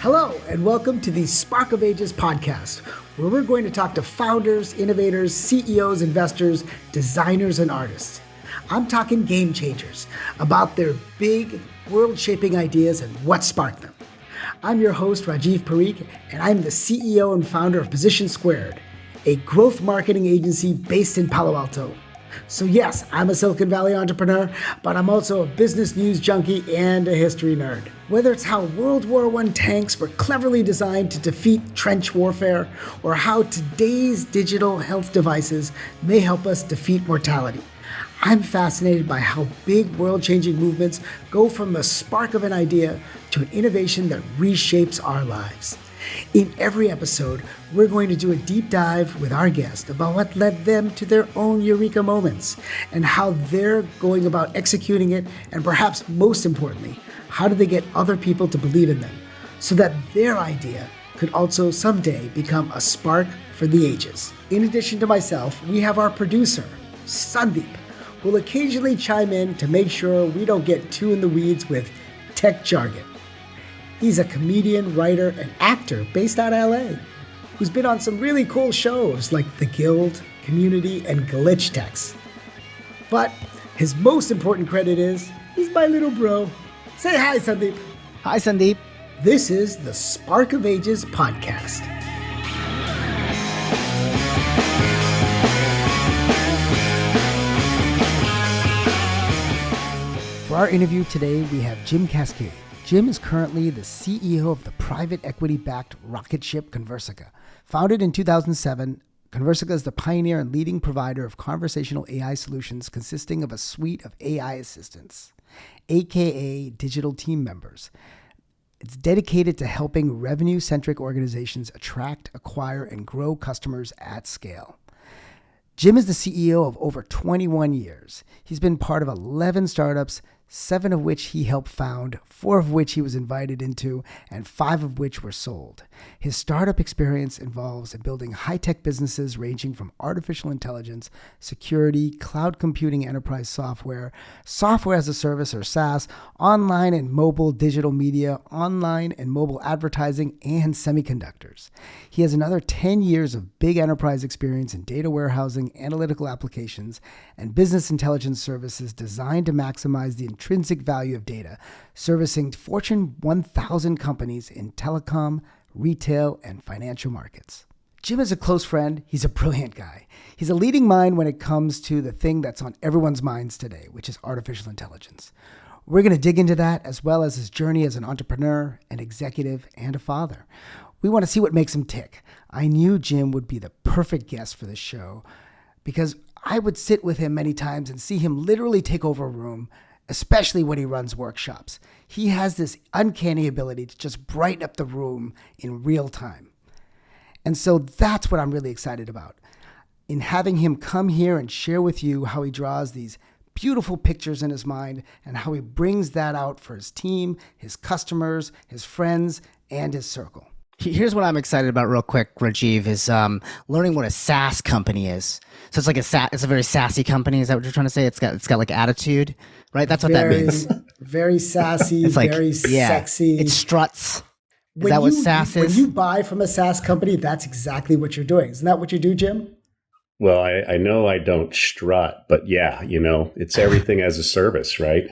Hello, and welcome to the Spark of Ages podcast, where we're going to talk to founders, innovators, CEOs, investors, designers, and artists. I'm talking game changers about their big, world-shaping ideas and what sparked them. I'm your host, Rajiv Parikh, and I'm the CEO and founder of Position Squared, a growth marketing agency based in Palo Alto. So yes, I'm a Silicon Valley entrepreneur, but I'm also a business news junkie and a history nerd. Whether it's how World War I tanks were cleverly designed to defeat trench warfare, or how today's digital health devices may help us defeat mortality, I'm fascinated by how big world-changing movements go from the spark of an idea to an innovation that reshapes our lives. In every episode, we're going to do a deep dive with our guest about what led them to their own eureka moments and how they're going about executing it, and perhaps most importantly, how do they get other people to believe in them so that their idea could also someday become a spark for the ages. In addition to myself, we have our producer, Sandeep, who will occasionally chime in to make sure we don't get too in the weeds with tech jargon. He's a comedian, writer, and actor based out of LA, who's been on some really cool shows like The Guild, Community, and Glitch Techs. But his most important credit is he's my little bro. Say hi, Sandeep. Hi, Sandeep. This is the Spark of Ages podcast. For our interview today, we have Jim Kaskade. Jim is currently the CEO of the private equity-backed rocket ship Conversica. Founded in 2007, Conversica is the pioneer and leading provider of conversational AI solutions consisting of a suite of AI assistants, aka digital team members. It's dedicated to helping revenue-centric organizations attract, acquire, and grow customers at scale. Jim is the CEO of over 21 years. He's been part of 11 startups, 7 of which he helped found, 4 of which he was invited into, and 5 of which were sold. His startup experience involves building high-tech businesses ranging from artificial intelligence, security, cloud computing, enterprise software, software as a service or SaaS, online and mobile digital media, online and mobile advertising, and semiconductors. He has another 10 years of big enterprise experience in data warehousing, analytical applications, and business intelligence services designed to maximize the intrinsic value of data, servicing Fortune 1000 companies in telecom, retail, and financial markets. Jim is a close friend. He's a brilliant guy. He's a leading mind when it comes to the thing that's on everyone's minds today, which is artificial intelligence. We're going to dig into that, as well as his journey as an entrepreneur, an executive, and a father. We want to see what makes him tick. I knew Jim would be the perfect guest for this show because I would sit with him many times and see him literally take over a room, especially when he runs workshops. He has this uncanny ability to just brighten up the room in real time. And so that's what I'm really excited about, in having him come here and share with you how he draws these beautiful pictures in his mind and how he brings that out for his team, his customers, his friends, and his circle. Here's what I'm excited about real quick, Rajiv, is learning what a SaaS company is. So it's like it's a very sassy company. Is that what you're trying to say? It's got like attitude, right? That's what that means. Very sassy, it's like, very sexy. It struts. Is that what SaaS is? When you buy from a SaaS company, that's exactly what you're doing. Isn't that what you do, Jim? Well, I know I don't strut, but yeah, it's everything as a service, right?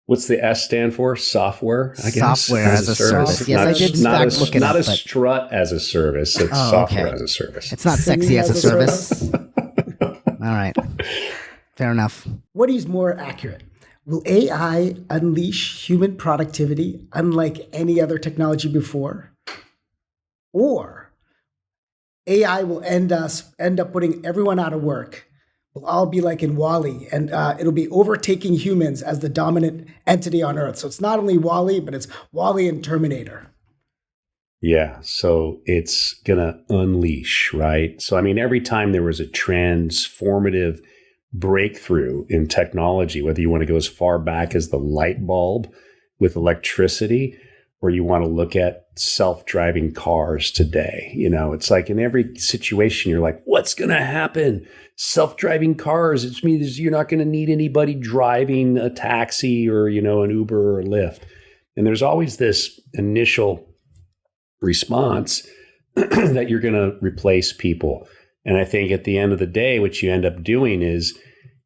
What's the S stand for? Software, I guess. Software as a service. Yes, I did look it up. Not a strut as a service. It's software as a service. It's not sexy as a service. All right. Fair enough. What is more accurate? Will AI unleash human productivity unlike any other technology before? Or AI will end up putting everyone out of work? We'll all be like in WALL-E, and it'll be overtaking humans as the dominant entity on Earth. So it's not only WALL-E, but it's WALL-E and Terminator. Yeah, so it's going to unleash, right? So, every time there was a transformative breakthrough in technology, whether you want to go as far back as the light bulb with electricity, or you want to look at self-driving cars today, it's like in every situation, you're like, what's going to happen? Self-driving cars, it means you're not going to need anybody driving a taxi or, an Uber or a Lyft. And there's always this initial response that you're going to replace people. And I think at the end of the day, what you end up doing is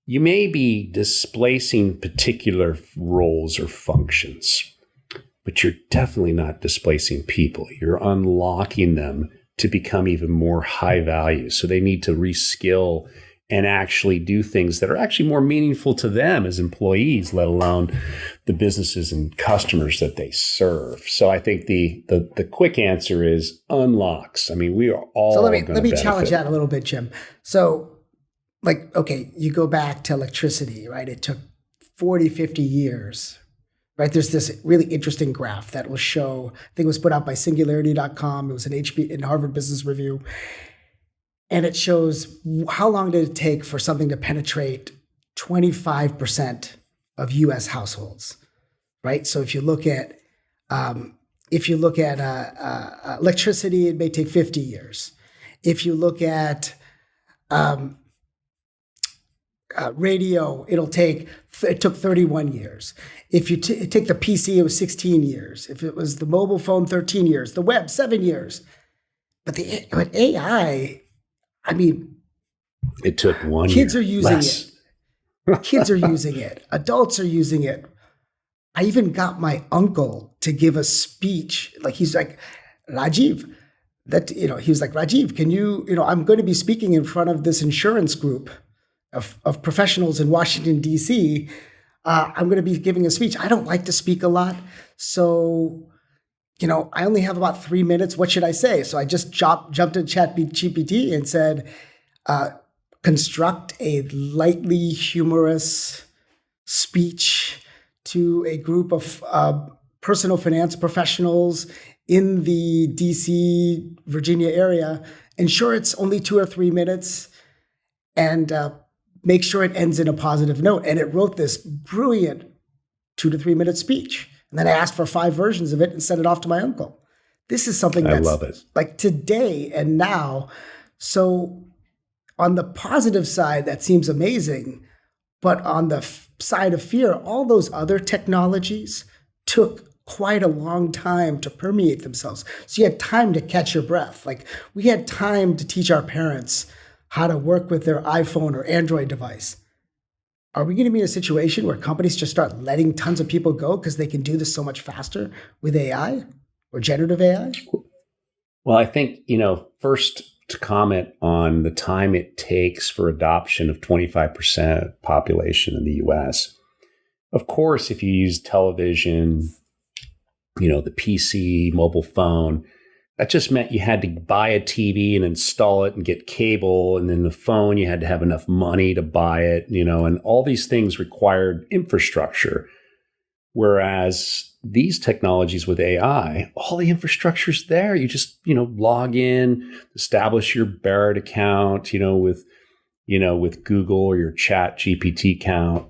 you may be displacing particular roles or functions, but you're definitely not displacing people. You're unlocking them to become even more high value. So they need to reskill and actually do things that are actually more meaningful to them as employees, let alone the businesses and customers that they serve. So I think the quick answer is unlocks. I mean, we are all So let me benefit. challenge that a little bit, Jim. So like, okay, you go back to electricity, right? It took 40, 50 years, right? There's this really interesting graph that will show, I think it was put out by singularity.com. It was in Harvard Business Review. And it shows how long did it take for something to penetrate 25% of U.S. households, right? So if you look at electricity, it may take 50 years. If you look at radio, it took 31 years. If you take the PC, it was 16 years. If it was the mobile phone, 13 years. The web, 7 years. But AI, I mean, it took 1 year. Kids are using less. it. Kids are using it. Adults are using it. I even got my uncle to give a speech. Like he's like, Rajiv, he was like, Rajiv, can you, I'm going to be speaking in front of this insurance group of professionals in Washington, D.C. I'm going to be giving a speech. I don't like to speak a lot. So, I only have about 3 minutes. What should I say? So I just jumped in ChatGPT and said, construct a lightly humorous speech to a group of personal finance professionals in the DC, Virginia area. Ensure it's only 2 or 3 minutes and make sure it ends in a positive note. And it wrote this brilliant 2 to 3 minute speech. And then I asked for 5 versions of it and sent it off to my uncle. This is something that's I love it. Like today and now. So on the positive side, that seems amazing. But on the side of fear, all those other technologies took quite a long time to permeate themselves. So you had time to catch your breath. Like we had time to teach our parents how to work with their iPhone or Android device. Are we going to be in a situation where companies just start letting tons of people go because they can do this so much faster with AI or generative AI? Well, I think, first to comment on the time it takes for adoption of 25% of population in the US. Of course, if you use television, the PC, mobile phone, that just meant you had to buy a TV and install it and get cable. And then the phone, you had to have enough money to buy it, and all these things required infrastructure. Whereas these technologies with AI, all the infrastructure's there. You just, log in, establish your Barrett account, with Google or your Chat GPT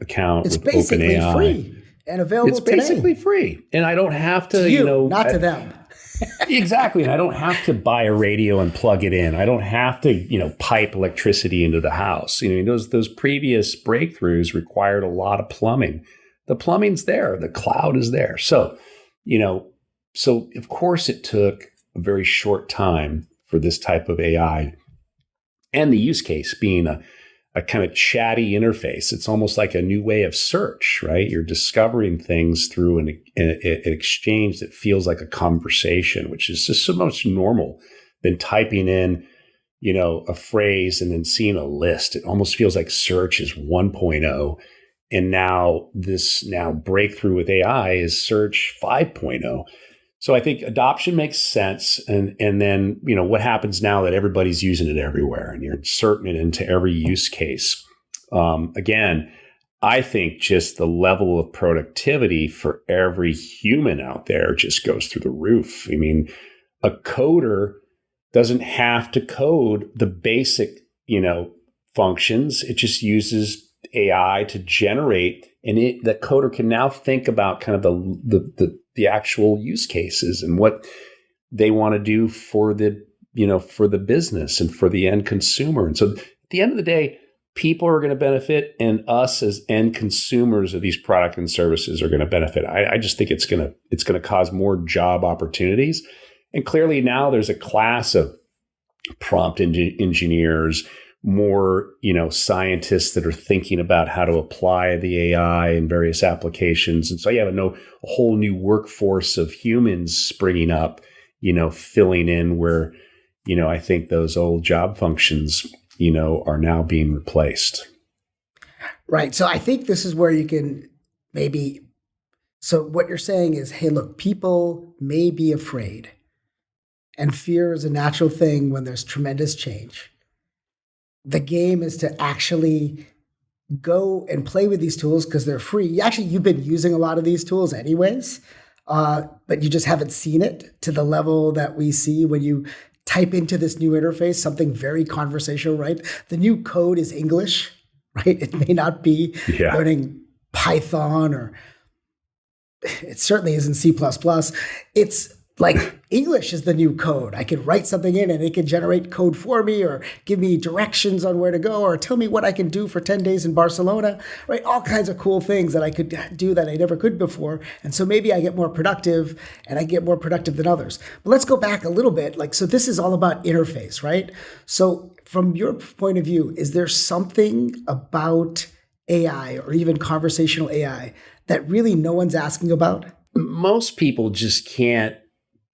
account. It's with basically OpenAI. Free and available It's basically today. free. And I don't have to, not to them. Exactly. And I don't have to buy a radio and plug it in. I don't have to, pipe electricity into the house. Those previous breakthroughs required a lot of plumbing. The plumbing's there. The cloud is there. So, so of course it took a very short time for this type of AI and the use case being a kind of chatty interface. It's almost like a new way of search, right? You're discovering things through an exchange that feels like a conversation, which is just so much normal than typing in, a phrase and then seeing a list. It almost feels like search is 1.0. And now this breakthrough with AI is search 5.0. So I think adoption makes sense. And then, what happens now that everybody's using it everywhere and you're inserting it into every use case. Again, I think just the level of productivity for every human out there just goes through the roof. I mean, a coder doesn't have to code the basic, functions. It just uses AI to generate, and the coder can now think about kind of the actual use cases and what they want to do for the business and for the end consumer. And so at the end of the day, people are going to benefit, and us as end consumers of these products and services are going to benefit. I just think it's going to cause more job opportunities. And clearly now there's a class of prompt engineers, more, scientists that are thinking about how to apply the AI in various applications. And so you have a whole new workforce of humans springing up, filling in where, I think those old job functions, are now being replaced. Right. So I think this is where you can maybe, so what you're saying is, hey, look, people may be afraid, and fear is a natural thing when there's tremendous change. The game is to actually go and play with these tools because they're free. Actually, you've been using a lot of these tools anyways, but you just haven't seen it to the level that we see when you type into this new interface, something very conversational, right? The new code is English, right? It may not be learning Python, or it certainly isn't C++. It's like English is the new code. I can write something in and it can generate code for me, or give me directions on where to go, or tell me what I can do for 10 days in Barcelona, right? All kinds of cool things that I could do that I never could before. And so maybe I get more productive, and I get more productive than others. But let's go back a little bit. So this is all about interface, right? So from your point of view, is there something about AI, or even conversational AI, that really no one's asking about? Most people just can't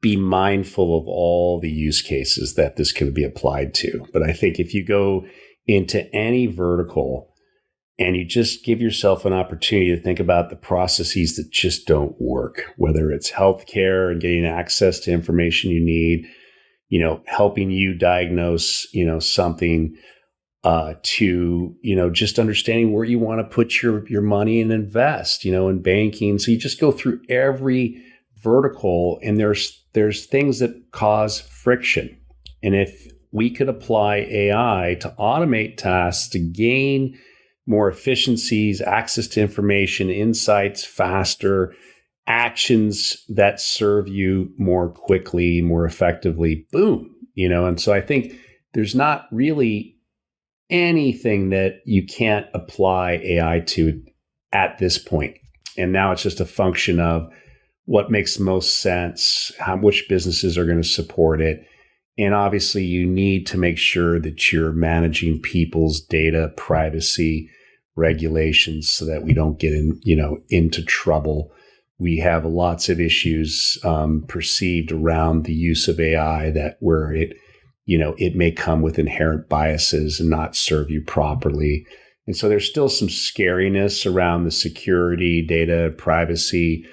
be mindful of all the use cases that this can be applied to. But I think if you go into any vertical and you just give yourself an opportunity to think about the processes that just don't work, whether it's healthcare and getting access to information you need, helping you diagnose, something, to, just understanding where you want to put your money and invest, in banking. So you just go through every vertical, and there's things that cause friction. And if we could apply AI to automate tasks, to gain more efficiencies, access to information, insights faster, actions that serve you more quickly, more effectively, boom, and so I think there's not really anything that you can't apply AI to at this point. And now it's just a function of what makes most sense, which businesses are going to support it. And obviously you need to make sure that you're managing people's data privacy regulations so that we don't get into trouble. We have lots of issues perceived around the use of AI where it may come with inherent biases and not serve you properly. And so there's still some scariness around the security, data, privacy,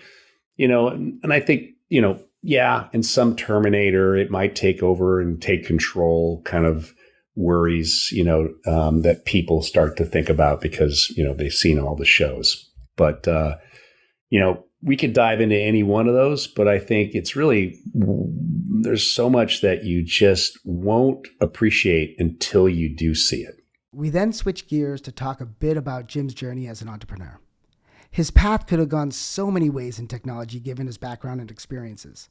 and I think, in some Terminator, it might take over and take control kind of worries, that people start to think about because, they've seen all the shows. But, we could dive into any one of those, but I think it's really, there's so much that you just won't appreciate until you do see it. We then switch gears to talk a bit about Jim's journey as an entrepreneur. His path could have gone so many ways in technology given his background and experiences.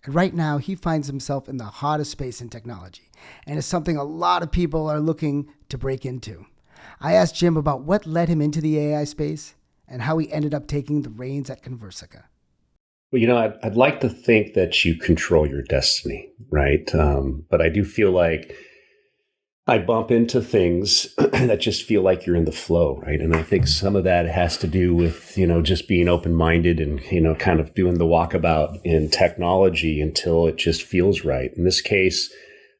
And right now, he finds himself in the hottest space in technology, and it's something a lot of people are looking to break into. I asked Jim about what led him into the AI space and how he ended up taking the reins at Conversica. Well, I'd like to think that you control your destiny, right? But I do feel like I bump into things that just feel like you're in the flow, right? And I think some of that has to do with, just being open-minded and, kind of doing the walkabout in technology until it just feels right. In this case,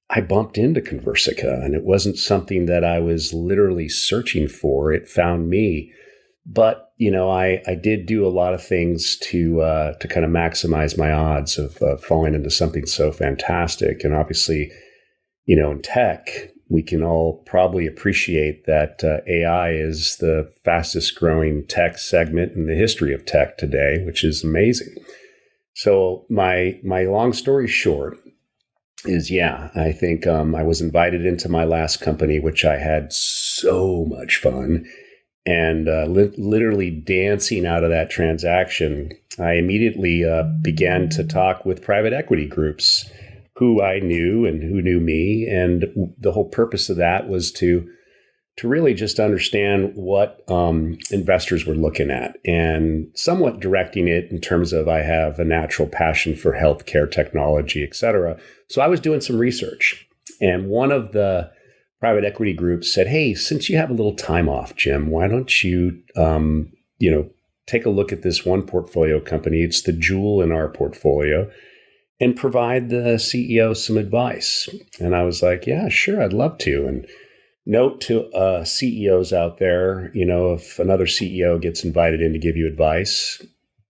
I bumped into Conversica, and it wasn't something that I was literally searching for. It found me. But, I did do a lot of things to kind of maximize my odds of falling into something so fantastic. And obviously, in tech, we can all probably appreciate that AI is the fastest growing tech segment in the history of tech today, which is amazing. So my long story short is, I think I was invited into my last company, which I had so much fun, and literally dancing out of that transaction. I immediately began to talk with private equity groups who I knew and who knew me. And the whole purpose of that was to to really just understand what investors were looking at and somewhat directing it in terms of I have a natural passion for healthcare technology, et cetera. So I was doing some research, and one of the private equity groups said, hey, since you have a little time off, Jim, why don't you, take a look at this one portfolio company. It's the jewel in our portfolio, and provide the CEO some advice. And I was like, yeah, sure, I'd love to. And note to CEOs out there, if another CEO gets invited in to give you advice,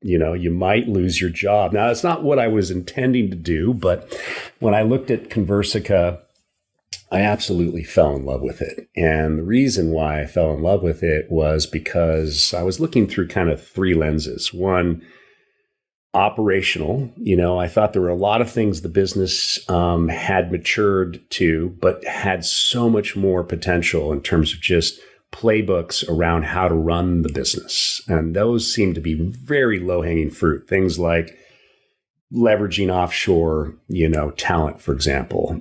you might lose your job. Now, that's not what I was intending to do, but when I looked at Conversica, I absolutely fell in love with it. And the reason why I fell in love with it was because I was looking through kind of three lenses. One, operational. I thought there were a lot of things the business had matured to, but had so much more potential in terms of just playbooks around how to run the business. And those seem to be very low-hanging fruit. Things like leveraging offshore, talent, for example.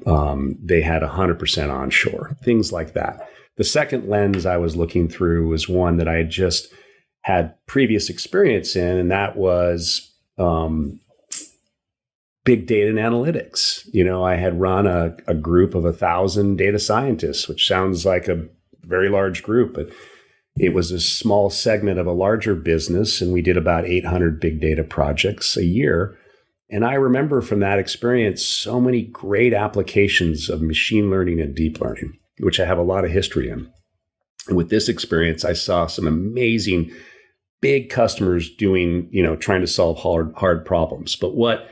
They had 100% onshore, things like that. The second lens I was looking through was one that I had just had previous experience in, and that was big data and analytics. I had run a group of 1,000 data scientists, which sounds like a very large group, but it was a small segment of a larger business. And we did about 800 big data projects a year. And I remember from that experience, so many great applications of machine learning and deep learning, which I have a lot of history in. And with this experience, I saw some amazing big customers doing, trying to solve hard problems. But what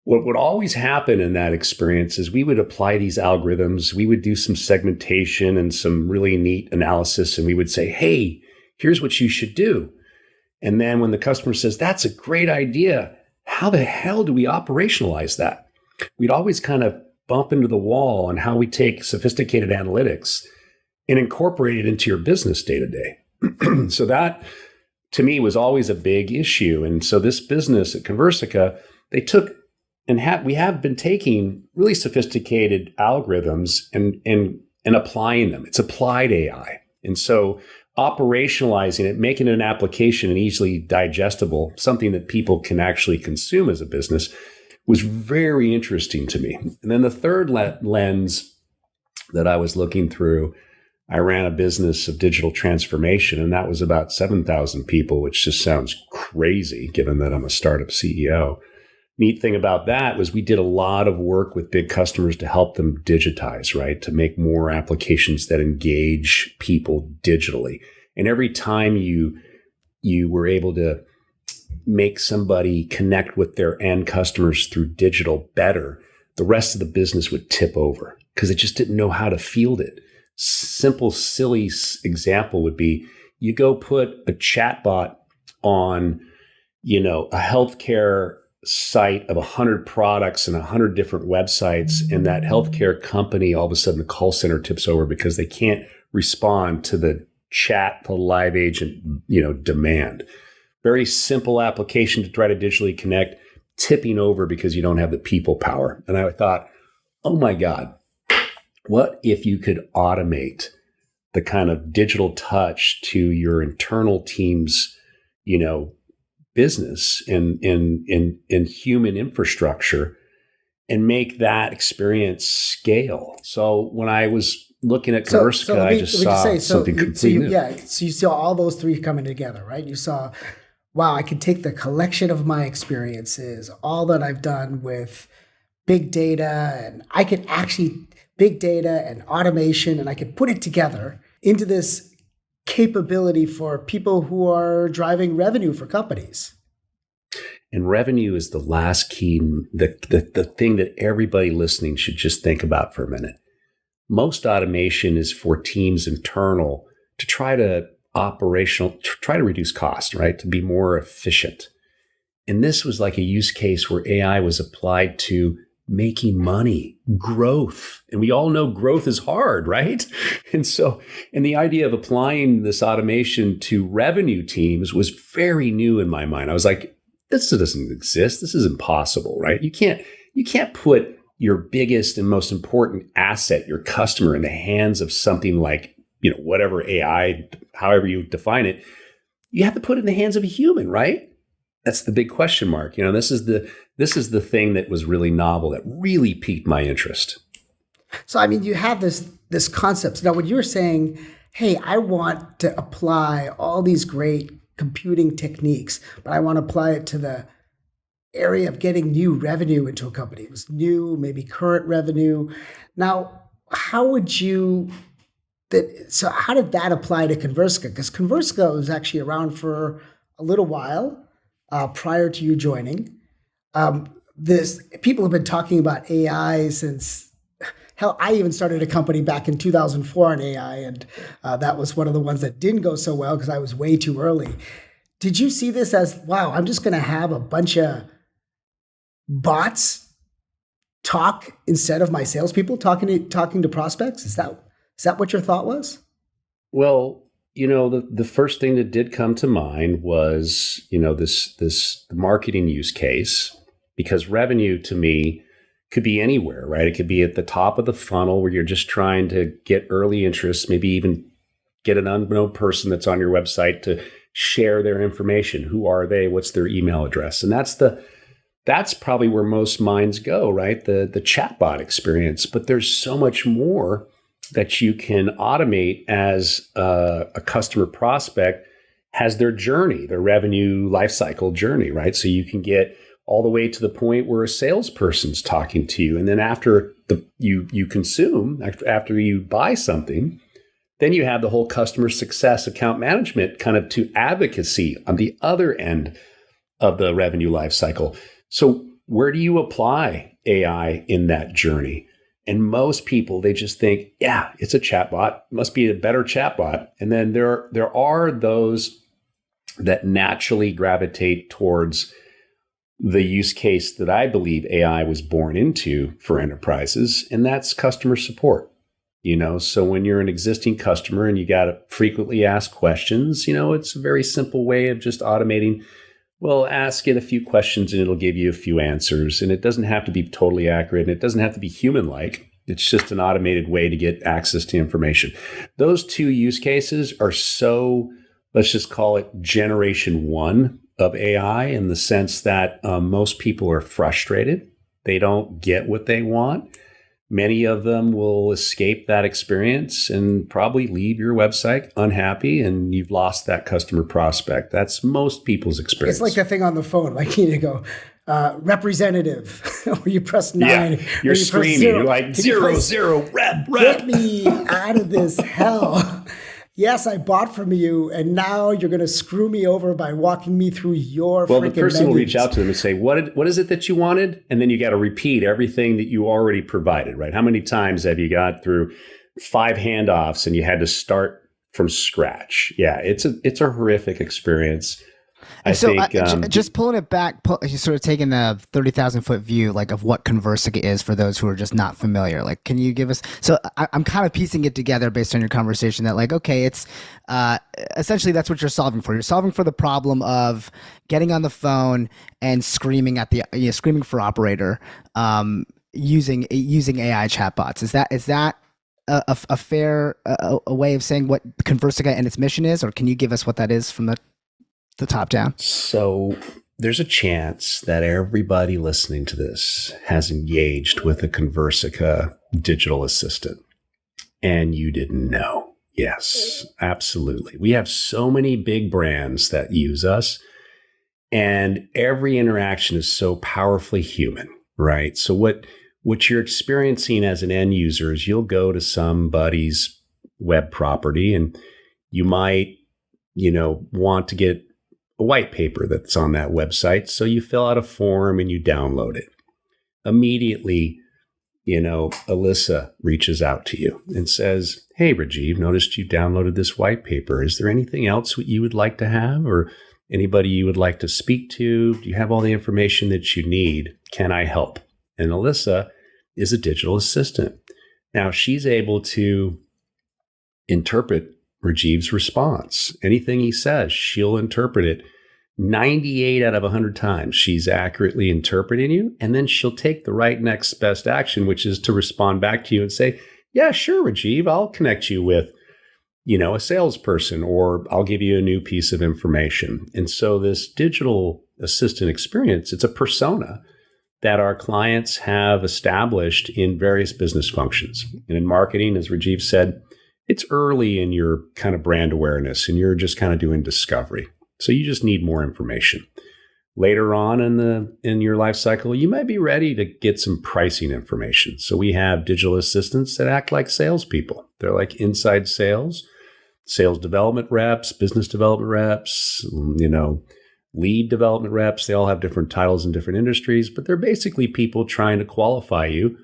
would always happen in that experience is we would apply these algorithms, we would do some segmentation and some really neat analysis, and we would say, hey, here's what you should do. And then when the customer says, that's a great idea, how the hell do we operationalize that? We'd always kind of bump into the wall on how we take sophisticated analytics and incorporate it into your business day to day. So that, to me, was always a big issue. And so this business at Conversica, they took we have been taking really sophisticated algorithms and applying them. It's applied AI. And so operationalizing it, making it an application and easily digestible, something that people can actually consume as a business, was very interesting to me. And then the third lens that I was looking through, I ran a business of digital transformation, and that was about 7,000 people, which just sounds crazy given that I'm a startup CEO. Neat thing about that was we did a lot of work with big customers to help them digitize, right? To make more applications that engage people digitally. And every time you were able to make somebody connect with their end customers through digital better, the rest of the business would tip over because it just didn't know how to field it. Simple, silly example would be you go put a chatbot on, a healthcare site of 100 products and 100 different websites, and that healthcare company, all of a sudden the call center tips over because they can't respond to the chat, the live agent, demand. Very simple application to try to digitally connect, tipping over because you don't have the people power. And I thought, oh my God, what if you could automate the kind of digital touch to your internal team's, business and human infrastructure and make that experience scale? So when I was looking at Conversica, I just saw something completely new. Yeah, so you saw all those three coming together, right? You saw, wow, I can take the collection of my experiences, all that I've done with big data, and I can actually big data and automation, and I could put it together into this capability for people who are driving revenue for companies. And revenue is the last key, the thing that everybody listening should just think about for a minute. Most automation is for teams internal to try to reduce cost, right? To be more efficient. And this was like a use case where AI was applied to making money, growth. And we all know growth is hard, right? And the idea of applying this automation to revenue teams was very new in my mind. I was like, this doesn't exist. This is impossible, right? You can't put your biggest and most important asset, your customer, in the hands of something like whatever AI, however you define it, you have to put it in the hands of a human, right? That's the big question mark. This is the thing that was really novel, that really piqued my interest. So, I mean, you have this concept. Now, when you're saying, hey, I want to apply all these great computing techniques, but I want to apply it to the area of getting new revenue into a company. It was new, maybe current revenue. Now, how did that apply to Conversica? Because Conversica was actually around for a little while prior to you joining. People have been talking about AI since, hell, I even started a company back in 2004 on AI, and that was one of the ones that didn't go so well because I was way too early. Did you see this as, wow, I'm just going to have a bunch of bots talk instead of my salespeople talking to prospects? Is that what your thought was? Well, the first thing that did come to mind was, this marketing use case, because revenue to me could be anywhere, right? It could be at the top of the funnel where you're just trying to get early interest, maybe even get an unknown person that's on your website to share their information. Who are they? What's their email address? And that's probably where most minds go, right? The chatbot experience. But there's so much more that you can automate as a customer prospect has their journey, their revenue lifecycle journey, right? So you can get all the way to the point where a salesperson's talking to you. And then after you consume, after you buy something, then you have the whole customer success account management kind of to advocacy on the other end of the revenue lifecycle. So where do you apply AI in that journey? And most people, they just think, yeah, it's a chatbot, must be a better chatbot. And then there are those that naturally gravitate towards the use case that I believe AI was born into for enterprises, and that's customer support. So when you're an existing customer and you got to frequently ask questions, it's a very simple way of just automating. Well, ask it a few questions and it'll give you a few answers. And it doesn't have to be totally accurate, and it doesn't have to be human-like. It's just an automated way to get access to information. Those two use cases are so, let's just call it generation one of AI, in the sense that most people are frustrated. They don't get what they want. Many of them will escape that experience and probably leave your website unhappy, and you've lost that customer prospect. That's most people's experience. It's like that thing on the phone, like you go, representative, where you press 9. Yeah, you're screaming. You're like, 0, rep. Get me out of this hell. Yes, I bought from you, and now you're going to screw me over by walking me through your Well, freaking the person menus. will reach out to them and say, what is it that you wanted? And then you got to repeat everything that you already provided, right? How many times have you got through 5 handoffs and you had to start from scratch? Yeah, it's a horrific experience. I think just pulling it back, you're sort of taking a 30,000-foot view, like, of what Conversica is for those who are just not familiar. Like, can you give us? So I'm kind of piecing it together based on your conversation that, like, okay, it's essentially that's what you're solving for. You're solving for the problem of getting on the phone and screaming at screaming for operator, using AI chatbots. Is that a fair a way of saying what Conversica and its mission is, or can you give us what that is from the top down? So there's a chance that everybody listening to this has engaged with a Conversica digital assistant, and you didn't know. Yes, absolutely. We have so many big brands that use us, and every interaction is so powerfully human, right? So what you're experiencing as an end user is you'll go to somebody's web property and you might, want to get a white paper that's on that website. So you fill out a form and you download it. Immediately, Alyssa reaches out to you and says, hey, Rajiv, noticed you downloaded this white paper. Is there anything else you would like to have, or anybody you would like to speak to? Do you have all the information that you need? Can I help? And Alyssa is a digital assistant. Now she's able to interpret Rajiv's response. Anything he says, she'll interpret it 98 out of 100 times. She's accurately interpreting you, and then she'll take the right next best action, which is to respond back to you and say, yeah, sure, Rajiv, I'll connect you with a salesperson, or I'll give you a new piece of information. And so this digital assistant experience, it's a persona that our clients have established in various business functions. And in marketing, as Rajiv said, it's early in your kind of brand awareness and you're just kind of doing discovery. So you just need more information. Later on in your life cycle, you might be ready to get some pricing information. So we have digital assistants that act like salespeople. They're like inside sales development reps, business development reps, lead development reps. They all have different titles in different industries, but they're basically people trying to qualify you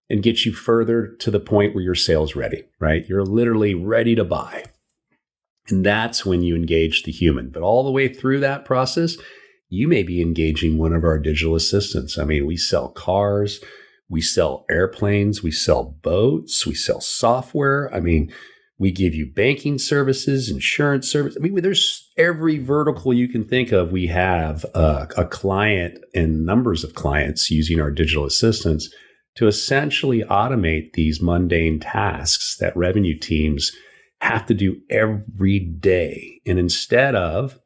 and get you further to the point where you're sales ready, right? You're literally ready to buy. And that's when you engage the human. But all the way through that process, you may be engaging one of our digital assistants. I mean, we sell cars, we sell airplanes, we sell boats, we sell software. I mean, we give you banking services, insurance service. I mean, there's every vertical you can think of. We have a client and numbers of clients using our digital assistants to essentially automate these mundane tasks that revenue teams have to do every day. And instead of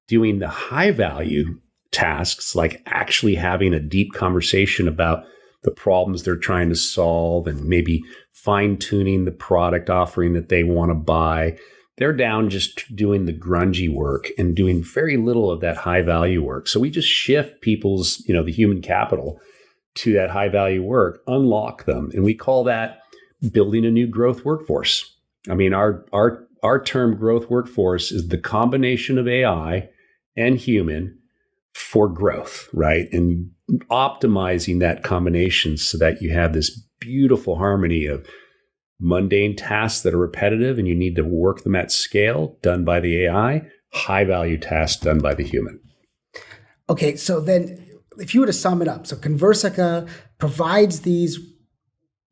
doing the high value tasks, like actually having a deep conversation about the problems they're trying to solve and maybe fine tuning the product offering that they want to buy, they're down just doing the grungy work and doing very little of that high value work. So we just shift people's, the human capital to that high value work, unlock them. And we call that building a new growth workforce. I mean, our term growth workforce is the combination of AI and human for growth, right? And optimizing that combination so that you have this beautiful harmony of mundane tasks that are repetitive and you need to work them at scale, done by the AI, high value tasks done by the human. Okay, so then if you were to sum it up, so Conversica provides these,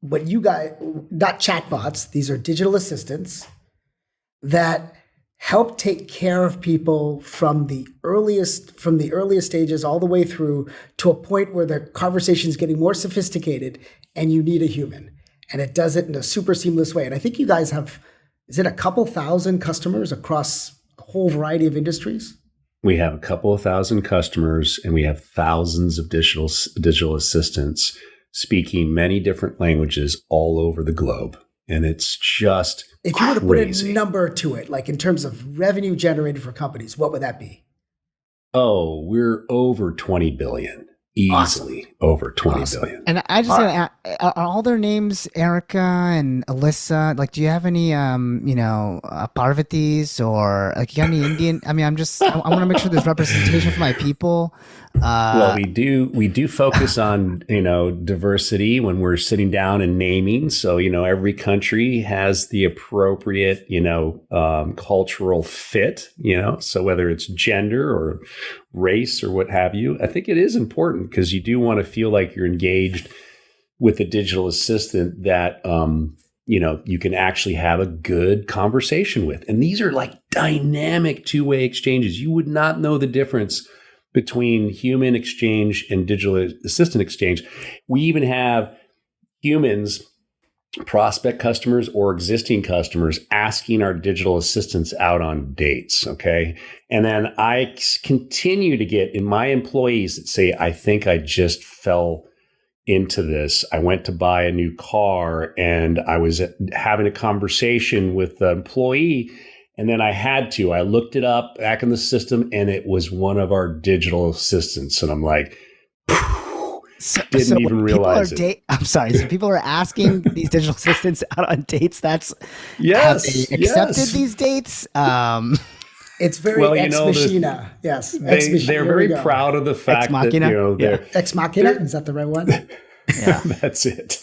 what you guys, not chatbots, these are digital assistants that help take care of people from the earliest stages all the way through to a point where the conversation is getting more sophisticated and you need a human. And it does it in a super seamless way. And I think you guys have, is it a couple thousand customers across a whole variety of industries? We have a couple of thousand customers and we have thousands of digital assistants speaking many different languages all over the globe. And it's just if you were to put a number to it, like in terms of revenue generated for companies, what would that be? Oh, we're over 20 billion. Easily over 20 billion. And I just are all their names Erica and Alyssa? Like, do you have any, Parvatis or like you got any Indian? I mean, I want to make sure there's representation for my people. Well, we do focus on, diversity when we're sitting down and naming. So, every country has the appropriate, cultural fit, so whether it's gender or race or what have you, I think it is important because you do want to feel like you're engaged with a digital assistant that, you can actually have a good conversation with. And these are like dynamic two-way exchanges. You would not know the difference between human exchange and digital assistant exchange. We even have humans, prospect customers or existing customers, asking our digital assistants out on dates, okay? And then I continue to get in my employees that say, I think I just fell into this. I went to buy a new car and I was having a conversation with the employee. And then I looked it up back in the system and it was one of our digital assistants. And I'm like, didn't even realize it. I'm sorry. So people are asking these digital assistants out on dates. Have they accepted these dates? It's very ex machina. Yes. They're very proud of the fact that, they're ex machina. Is that the right one? Yeah, that's it.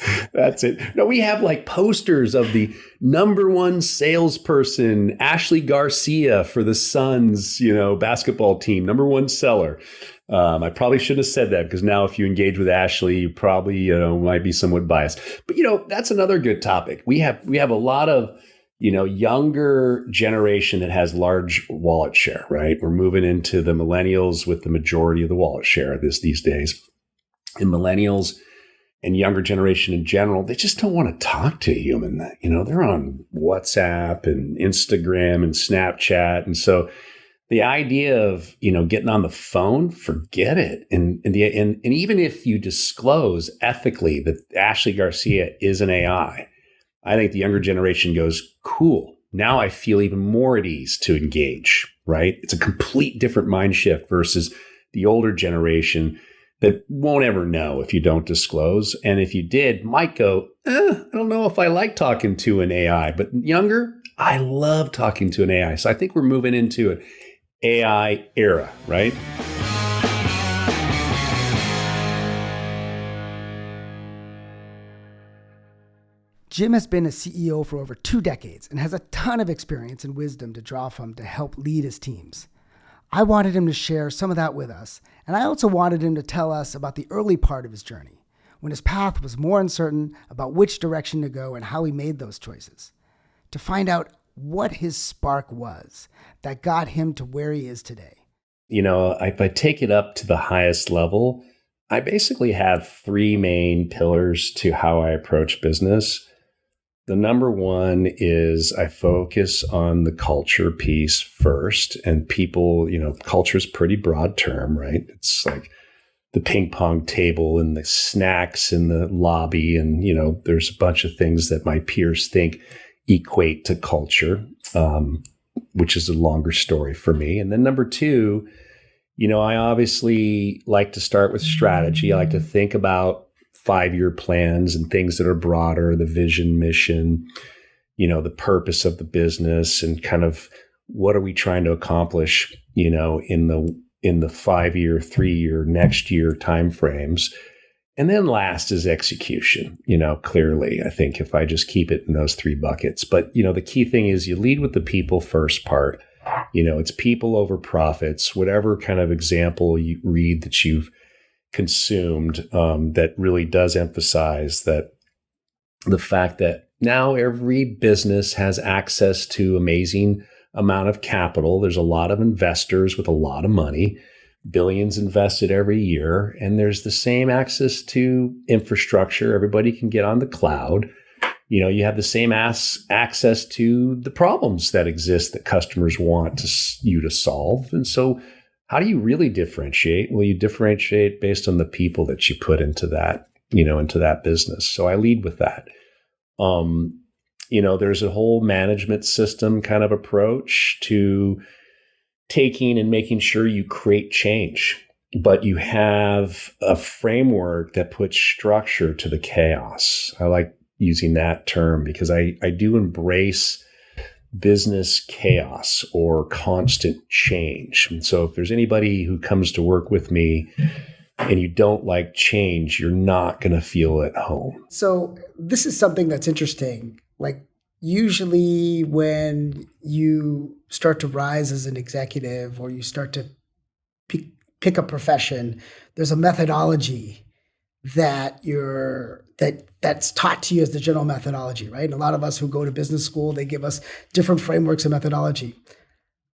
No, we have like posters of the number one salesperson, Ashley Garcia for the Suns, basketball team, number one seller. I probably shouldn't have said that because now if you engage with Ashley, you probably, might be somewhat biased. But, that's another good topic. We have a lot of, younger generation that has large wallet share, right? We're moving into the millennials with the majority of the wallet share these days. And millennials, and younger generation in general, they just don't want to talk to a human. They're on WhatsApp and Instagram and Snapchat. And so the idea of, getting on the phone, forget it. And even if you disclose ethically that Ashley Garcia is an AI, I think the younger generation goes, cool. Now I feel even more at ease to engage, right? It's a complete different mind shift versus the older generation that won't ever know if you don't disclose. And if you did, might go, I don't know if I like talking to an AI. But younger, I love talking to an AI. So I think we're moving into an AI era, right? Jim has been a CEO for over 2 decades and has a ton of experience and wisdom to draw from to help lead his teams. I wanted him to share some of that with us, and I also wanted him to tell us about the early part of his journey, when his path was more uncertain about which direction to go and how he made those choices, to find out what his spark was that got him to where he is today. If I take it up to the highest level, I basically have 3 main pillars to how I approach business. The number one is I focus on the culture piece first, and people, culture is a pretty broad term, right? It's like the ping pong table and the snacks in the lobby. And, there's a bunch of things that my peers think equate to culture, which is a longer story for me. And then number 2, I obviously like to start with strategy. I like to think about 5-year plans and things that are broader, the vision, mission, the purpose of the business, and kind of what are we trying to accomplish, in the 5-year, 3-year, next year timeframes. And then last is execution, clearly, I think if I just keep it in those 3 buckets. But, the key thing is you lead with the people first part. It's people over profits, whatever kind of example you read that you've consumed that really does emphasize that the fact that now every business has access to amazing amount of capital. There's a lot of investors with a lot of money, billions invested every year, and there's the same access to infrastructure. Everybody can get on the cloud. You have the same access to the problems that exist that customers want you to solve. And so how do you really differentiate? Well, you differentiate based on the people that you put into that, into that business. So I lead with that. There's a whole management system kind of approach to taking and making sure you create change, but you have a framework that puts structure to the chaos. I like using that term because I do embrace business chaos or constant change. And so if there's anybody who comes to work with me and you don't like change, you're not going to feel at home. So this is something that's interesting. Like usually when you start to rise as an executive or you start to pick a profession, there's a methodology that's taught to you as the general methodology, right? And a lot of us who go to business school, they give us different frameworks of methodology.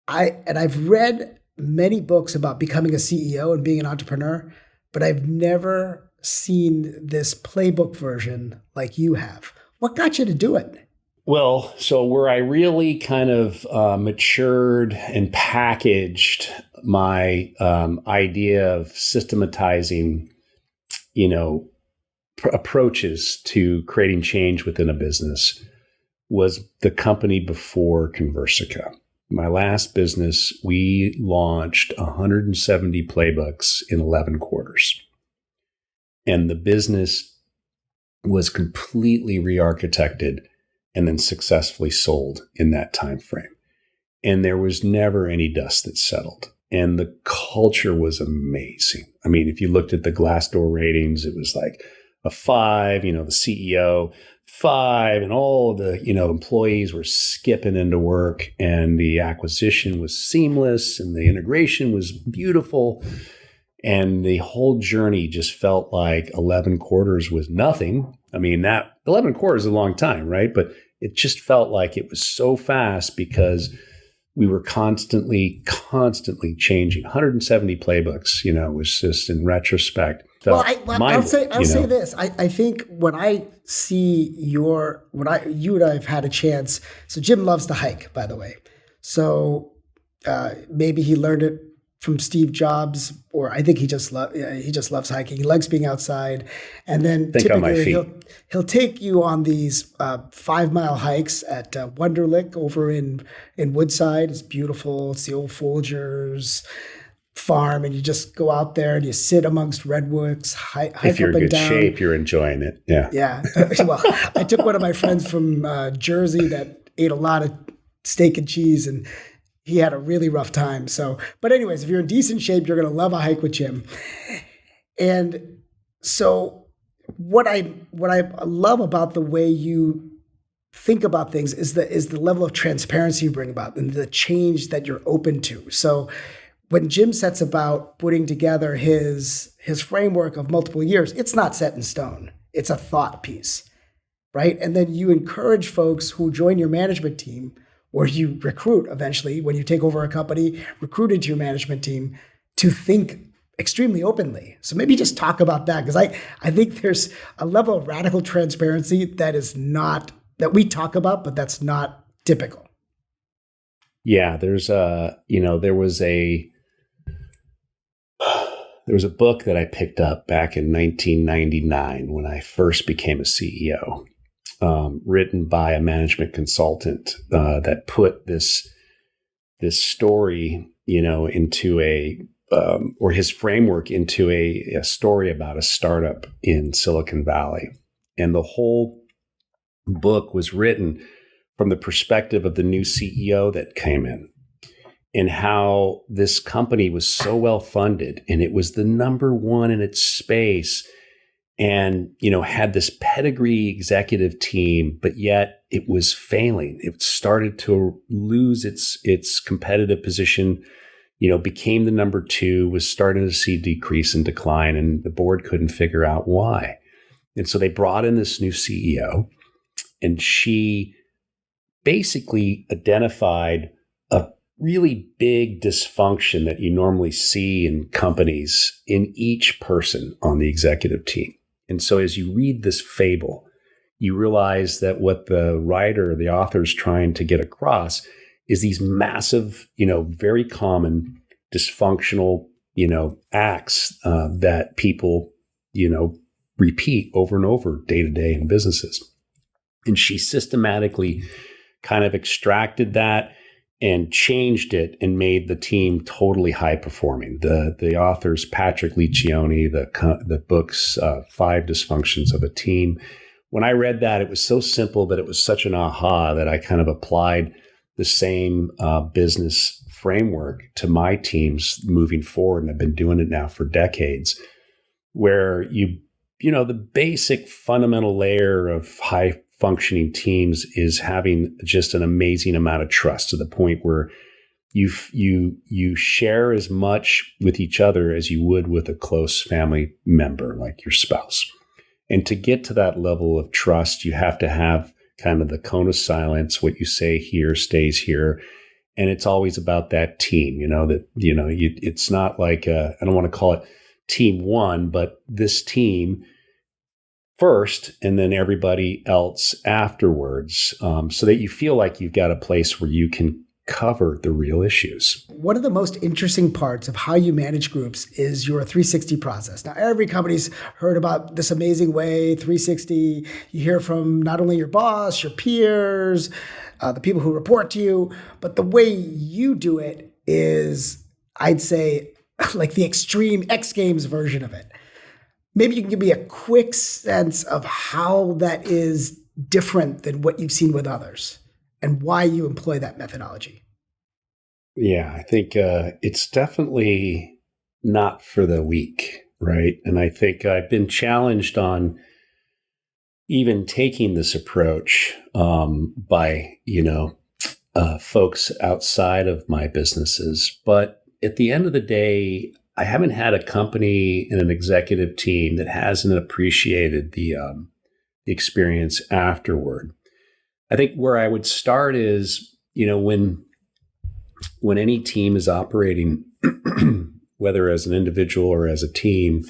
I've read many books about becoming a CEO and being an entrepreneur, but I've never seen this playbook version like you have. What got you to do it? Well, so where I really kind of matured and packaged my idea of systematizing, approaches to creating change within a business was the company before Conversica. My last business, we launched 170 playbooks in 11 quarters. And the business was completely re-architected and then successfully sold in that time frame. And there was never any dust that settled. And the culture was amazing. I mean, if you looked at the Glassdoor ratings, it was like a 5, the CEO 5, and all of the, employees were skipping into work, and the acquisition was seamless and the integration was beautiful. And the whole journey just felt like 11 quarters was nothing. I mean, that 11 quarters is a long time, right? But it just felt like it was so fast because we were constantly changing. 170 playbooks, was just in retrospect. felt I'll say this. I think when I see you and I have had a chance. So Jim loves to hike, by the way. So maybe he learned it from Steve Jobs, or I think he just loves hiking. He likes being outside, and then typically he'll take you on these 5-mile hikes at Wunderlich over in Woodside. It's beautiful. It's the old Folgers farm, and you just go out there and you sit amongst redwoods, hike if you're up in and good down. shape, you're enjoying it. Yeah. Well, I took one of my friends from Jersey that ate a lot of steak and cheese, and he had a really rough time. So, but anyways, if you're in decent shape, you're going to love a hike with Jim. And so what I love about the way you think about things is the level of transparency you bring about and the change that you're open to. So when Jim sets about putting together his framework of multiple years, it's not set in stone. It's a thought piece, right? And then you encourage folks who join your management team, or you recruit eventually when you take over a company, recruit into your management team, to think extremely openly. So maybe just talk about that, because I think there's a level of radical transparency that we talk about, but that's not typical. Yeah, there was a book that I picked up back in 1999 when I first became a CEO. Written by a management consultant that put this story, into or his framework into a story about a startup in Silicon Valley. And the whole book was written from the perspective of the new CEO that came in, and how this company was so well funded, and it was the number one in its space, and had this pedigree executive team, but yet it was failing. It started to lose its competitive position, became the number 2, was starting to see decrease and decline, and the board couldn't figure out why. And so they brought in this new CEO, and she basically identified a really big dysfunction that you normally see in companies in each person on the executive team. And so as you read this fable, you realize that what the writer, the author, is trying to get across is these massive, very common dysfunctional, acts that people, repeat over and over day to day in businesses. And she systematically kind of extracted that and changed it and made the team totally high performing. The author's Patrick Lencioni, the book's 5 Dysfunctions of a Team. When I read that, it was so simple, but it was such an aha that I kind of applied the same business framework to my teams moving forward. And I've been doing it now for decades, where the basic fundamental layer of high functioning teams is having just an amazing amount of trust, to the point where you share as much with each other as you would with a close family member like your spouse. And to get to that level of trust, you have to have kind of the cone of silence. What you say here stays here. And it's always about that team, it's not like, I don't want to call it team one, but this team first, and then everybody else afterwards, so that you feel like you've got a place where you can cover the real issues. One of the most interesting parts of how you manage groups is your 360 process. Now, every company's heard about this amazing way, 360. You hear from not only your boss, your peers, the people who report to you, but the way you do it is, I'd say, like the extreme X Games version of it. Maybe you can give me a quick sense of how that is different than what you've seen with others and why you employ that methodology. Yeah, I think it's definitely not for the weak, right? And I think I've been challenged on even taking this approach by, folks outside of my businesses. But at the end of the day, I haven't had a company and an executive team that hasn't appreciated the experience afterward. I think where I would start is, when any team is operating, whether as an individual or as a team,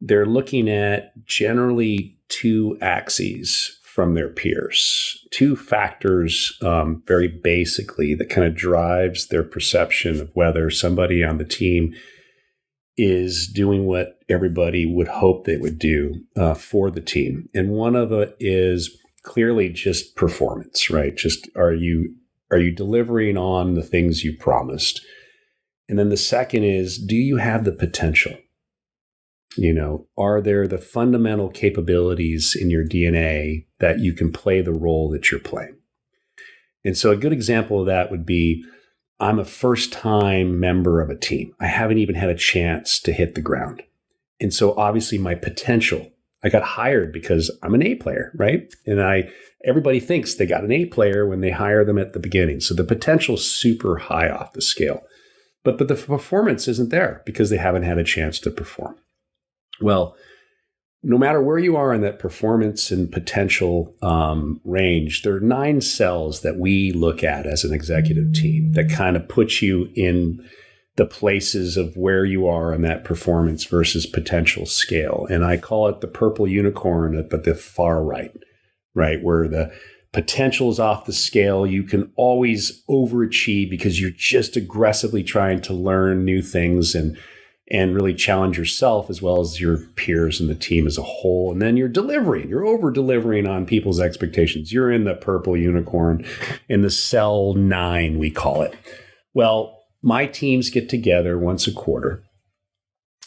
they're looking at generally two axes from their peers, two factors, very basically, that kind of drives their perception of whether somebody on the team is doing what everybody would hope they would do for the team. And one of it is clearly just performance, right? Just are you delivering on the things you promised? And then the second is, do you have the potential? Are there the fundamental capabilities in your DNA that you can play the role that you're playing? And so a good example of that would be, I'm a first-time member of a team. I haven't even had a chance to hit the ground. And so obviously my potential, I got hired because I'm an A player, right? And everybody thinks they got an A player when they hire them at the beginning. So the potential's super high off the scale. But the performance isn't there because they haven't had a chance to perform. Well, no matter where you are in that performance and potential range, there are 9 cells that we look at as an executive team that kind of put you in the places of where you are in that performance versus potential scale. And I call it the purple unicorn at the far right, where the potential is off the scale. You can always overachieve because you're just aggressively trying to learn new things and really challenge yourself as well as your peers and the team as a whole. And then you're over-delivering on people's expectations. You're in the purple unicorn, in the cell 9, we call it. Well, my teams get together once a quarter,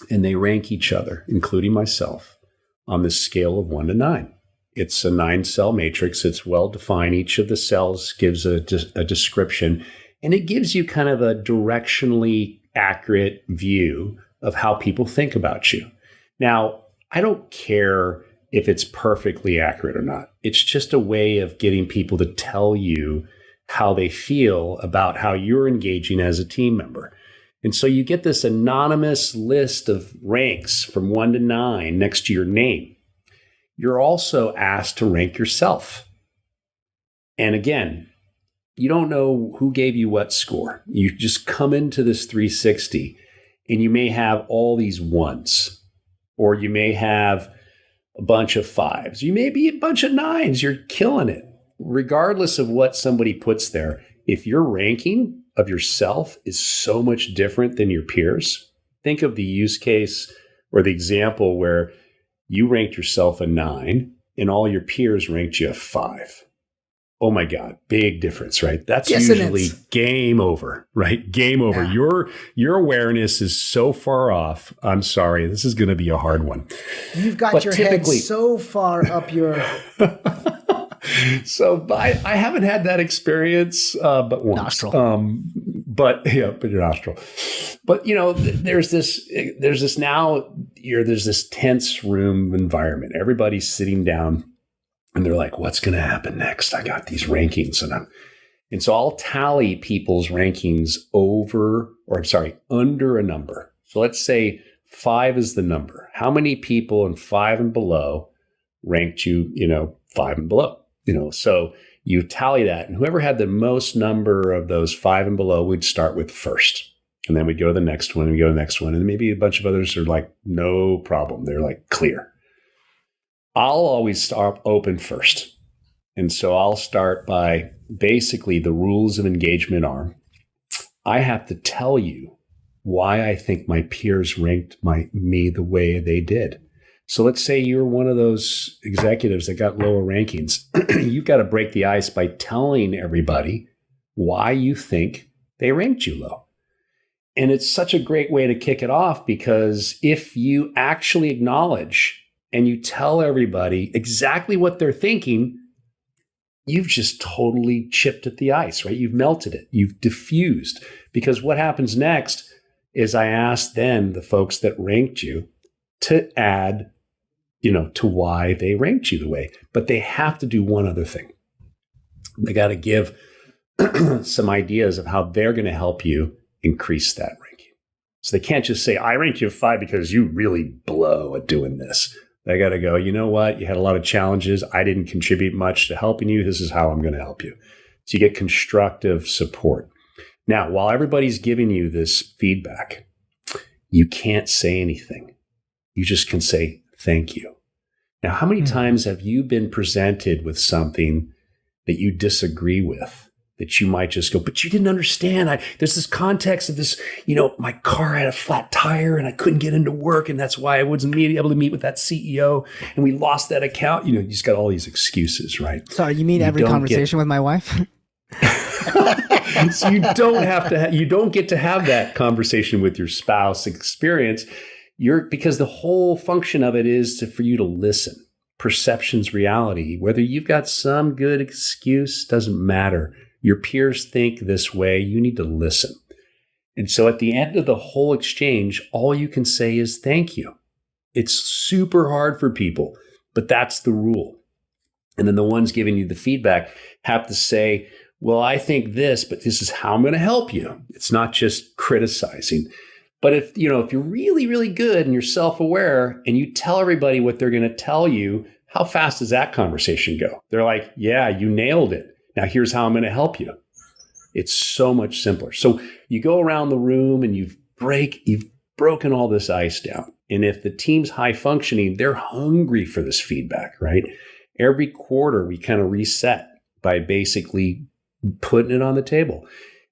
and they rank each other, including myself, on the scale of 1 to 9. It's a 9-cell matrix. It's well-defined. Each of the cells gives a description, and it gives you kind of a directionally accurate view of how people think about you. Now, I don't care if it's perfectly accurate or not. It's just a way of getting people to tell you how they feel about how you're engaging as a team member. And so you get this anonymous list of ranks from 1 to 9 next to your name. You're also asked to rank yourself. And again, you don't know who gave you what score. You just come into this 360 and you may have all these 1s, or you may have a bunch of 5s. You may be a bunch of 9s. You're killing it. Regardless of what somebody puts there, if your ranking of yourself is so much different than your peers, think of the use case or the example where you ranked yourself a 9 and all your peers ranked you a 5. Oh my God, big difference, right? That's usually game over, right? Game over. Yeah. Your awareness is so far off. I'm sorry, this is going to be a hard one. You've got your head so far up your... So I haven't had that experience, but once. Nostril. But your nostril. But there's this tense room environment. Everybody's sitting down. And they're like, what's going to happen next? I got these rankings. And so I'll tally people's rankings under a number. So let's say 5 is the number. How many people in 5 and below ranked you, 5 and below? So you tally that. And whoever had the most number of those 5 and below, we'd start with first. And then we'd go to the next one, and we go to the next one. And maybe a bunch of others are like, no problem. They're like clear. I'll always start open first. And so I'll start by basically the rules of engagement are, I have to tell you why I think my peers ranked me the way they did. So let's say you're one of those executives that got lower rankings. You've got to break the ice by telling everybody why you think they ranked you low. And it's such a great way to kick it off, because if you actually acknowledge and you tell everybody exactly what they're thinking, you've just totally chipped at the ice, right? You've melted it. You've diffused. Because what happens next is I ask then the folks that ranked you to add, to why they ranked you the way. But they have to do one other thing. They got to give some ideas of how they're going to help you increase that ranking. So they can't just say, I ranked you a 5 because you really blow at doing this. They got to go, you know what? You had a lot of challenges. I didn't contribute much to helping you. This is how I'm going to help you. So you get constructive support. Now, while everybody's giving you this feedback, you can't say anything. You just can say, thank you. Now, how many times have you been presented with something that you disagree with, that you might just go, but you didn't understand. There's this context of this, my car had a flat tire and I couldn't get into work. And that's why I wasn't able to meet with that CEO. And we lost that account. You just got all these excuses, right? Sorry, you mean every conversation with my wife? So you don't get to have that conversation with your spouse experience. Because the whole function of it is for you to listen. Perception's reality. Whether you've got some good excuse doesn't matter. Your peers think this way. You need to listen. And so at the end of the whole exchange, all you can say is thank you. It's super hard for people, but that's the rule. And then the ones giving you the feedback have to say, well, I think this, but this is how I'm going to help you. It's not just criticizing. But if you're really, really good and you're self-aware and you tell everybody what they're going to tell you, how fast does that conversation go? They're like, yeah, you nailed it. Now here's how I'm going to help you. It's so much simpler. So you go around the room and you've broken all this ice down. And if the team's high functioning, they're hungry for this feedback, right? Every quarter we kind of reset by basically putting it on the table.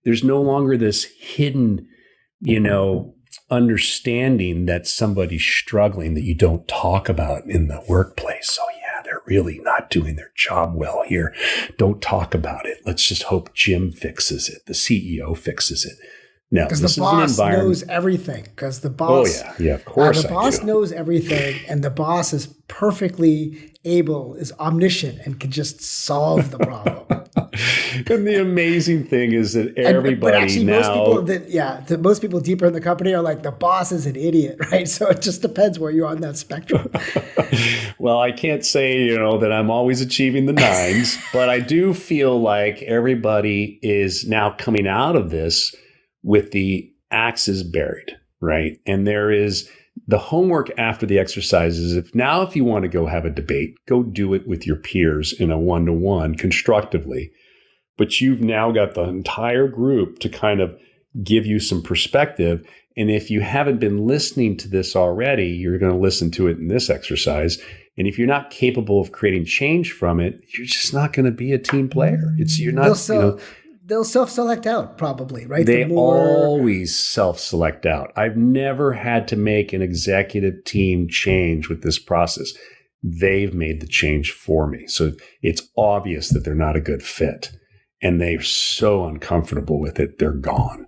There's no longer this hidden, understanding that somebody's struggling that you don't talk about in the workplace. Oh yeah, they're really not doing their job well here. Don't talk about it. Let's just hope Jim fixes it. The CEO fixes it. No, because the boss knows everything. Because the boss, of course, the boss knows everything, and the boss is perfectly able, is omniscient, and can just solve the problem. And the amazing thing is that everybody most people deeper in the company are like, the boss is an idiot, right? So it just depends where you're on that spectrum. Well, I can't say, that I'm always achieving the 9s, but I do feel like everybody is now coming out of this with the axes buried, right? And there is the homework after the exercises. If you want to go have a debate, go do it with your peers in a one-to-one constructively. But you've now got the entire group to kind of give you some perspective. And if you haven't been listening to this already, you're going to listen to it in this exercise. And if you're not capable of creating change from it, you're just not going to be a team player. They'll self-select out probably, right? They always self-select out. I've never had to make an executive team change with this process. They've made the change for me. So it's obvious that they're not a good fit. And they're so uncomfortable with it, they're gone.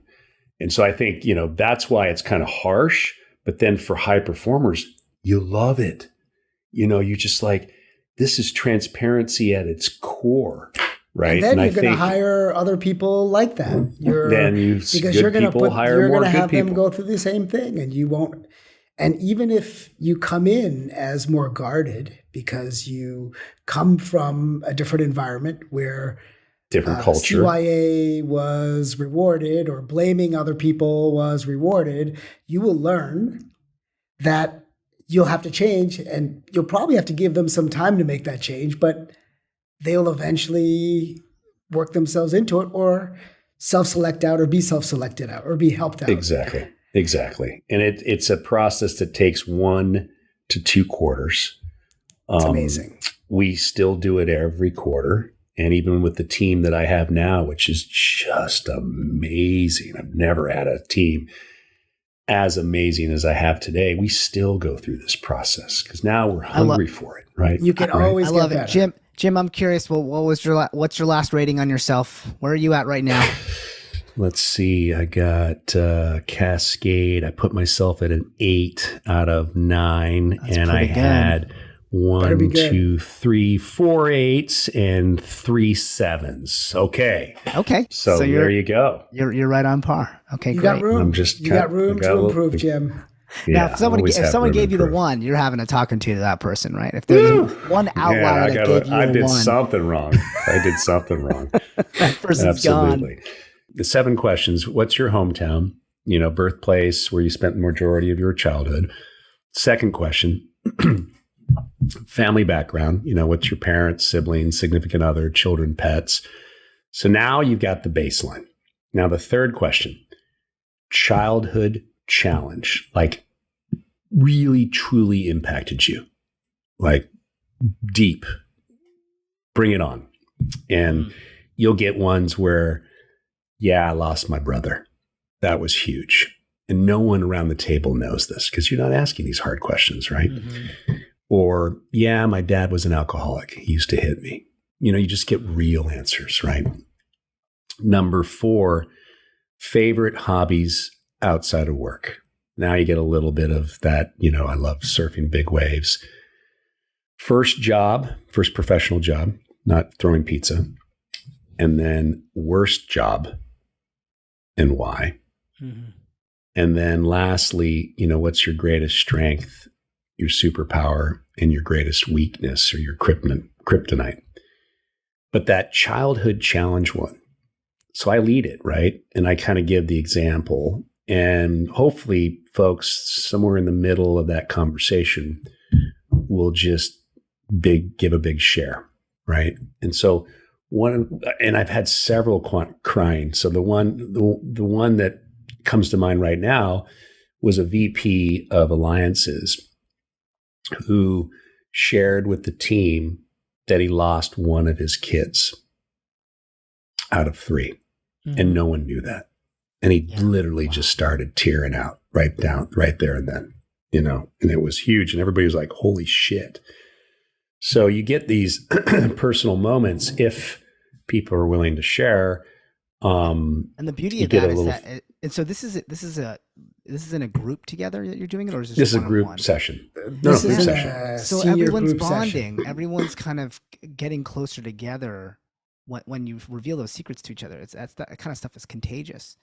And so I think, that's why it's kind of harsh. But then for high performers, you love it. You just like, this is transparency at its core. Right. And then you're going to hire other people like that. You're going to have them go through the same thing, and you won't. And even if you come in as more guarded because you come from a different environment where different culture, CYA was rewarded or blaming other people was rewarded, you will learn that you'll have to change, and you'll probably have to give them some time to make that change, but they'll eventually work themselves into it or self-select out or be self-selected out or be helped out. Exactly. And it's a process that takes 1 to 2 quarters. It's amazing. We still do it every quarter. And even with the team that I have now, which is just amazing. I've never had a team as amazing as I have today. We still go through this process because now we're hungry for it, right? You can always get better. Jim, I'm curious. Well, what's your last rating on yourself? Where are you at right now? Let's see. I got Kaskade. I put myself at an 8 out of 9, and I had 1, 2, 3, 4 8s and 3 7s. Okay. So there you go. You're right on par. Okay, you great. Got room. You got room to improve, Jim. Now, if someone gave you the 1, you're having a talking to that person, right? If there's one outlier that gave you I a did 1, something wrong. that person's Absolutely. gone. The 7 questions. What's your hometown? Birthplace, where you spent the majority of your childhood. Second question. Family background, what's your parents, siblings, significant other, children, pets. So now you've got the baseline. Now the third question, childhood challenge, like really, truly impacted you? Like deep, bring it on. And you'll get ones where, yeah, I lost my brother. That was huge. And no one around the table knows this because you're not asking these hard questions, right? Mm-hmm. Or, yeah, my dad was an alcoholic. He used to hit me. You just get real answers, right? Number 4, favorite hobbies outside of work. Now you get a little bit of that, I love surfing big waves. First professional job, not throwing pizza. And then worst job and why. Mm-hmm. And then lastly, what's your greatest strength, your superpower, and your greatest weakness or your kryptonite. But that childhood challenge one. So I lead it, right? And I kind of give the example. And hopefully folks somewhere in the middle of that conversation will just give a big share, right? And so and I've had several crying. So the one that comes to mind right now was a VP of alliances who shared with the team that he lost one of his kids out of 3. Mm-hmm. And no one knew that. And he literally just started tearing out right there and then, and it was huge. And everybody was like, holy shit. So you get these personal moments if people are willing to share. And the beauty of that is that, and so this is in a group together that you're doing it, or is this is a group session? This is group session. So everyone's bonding. Everyone's kind of getting closer together when you reveal those secrets to each other. That kind of stuff is contagious.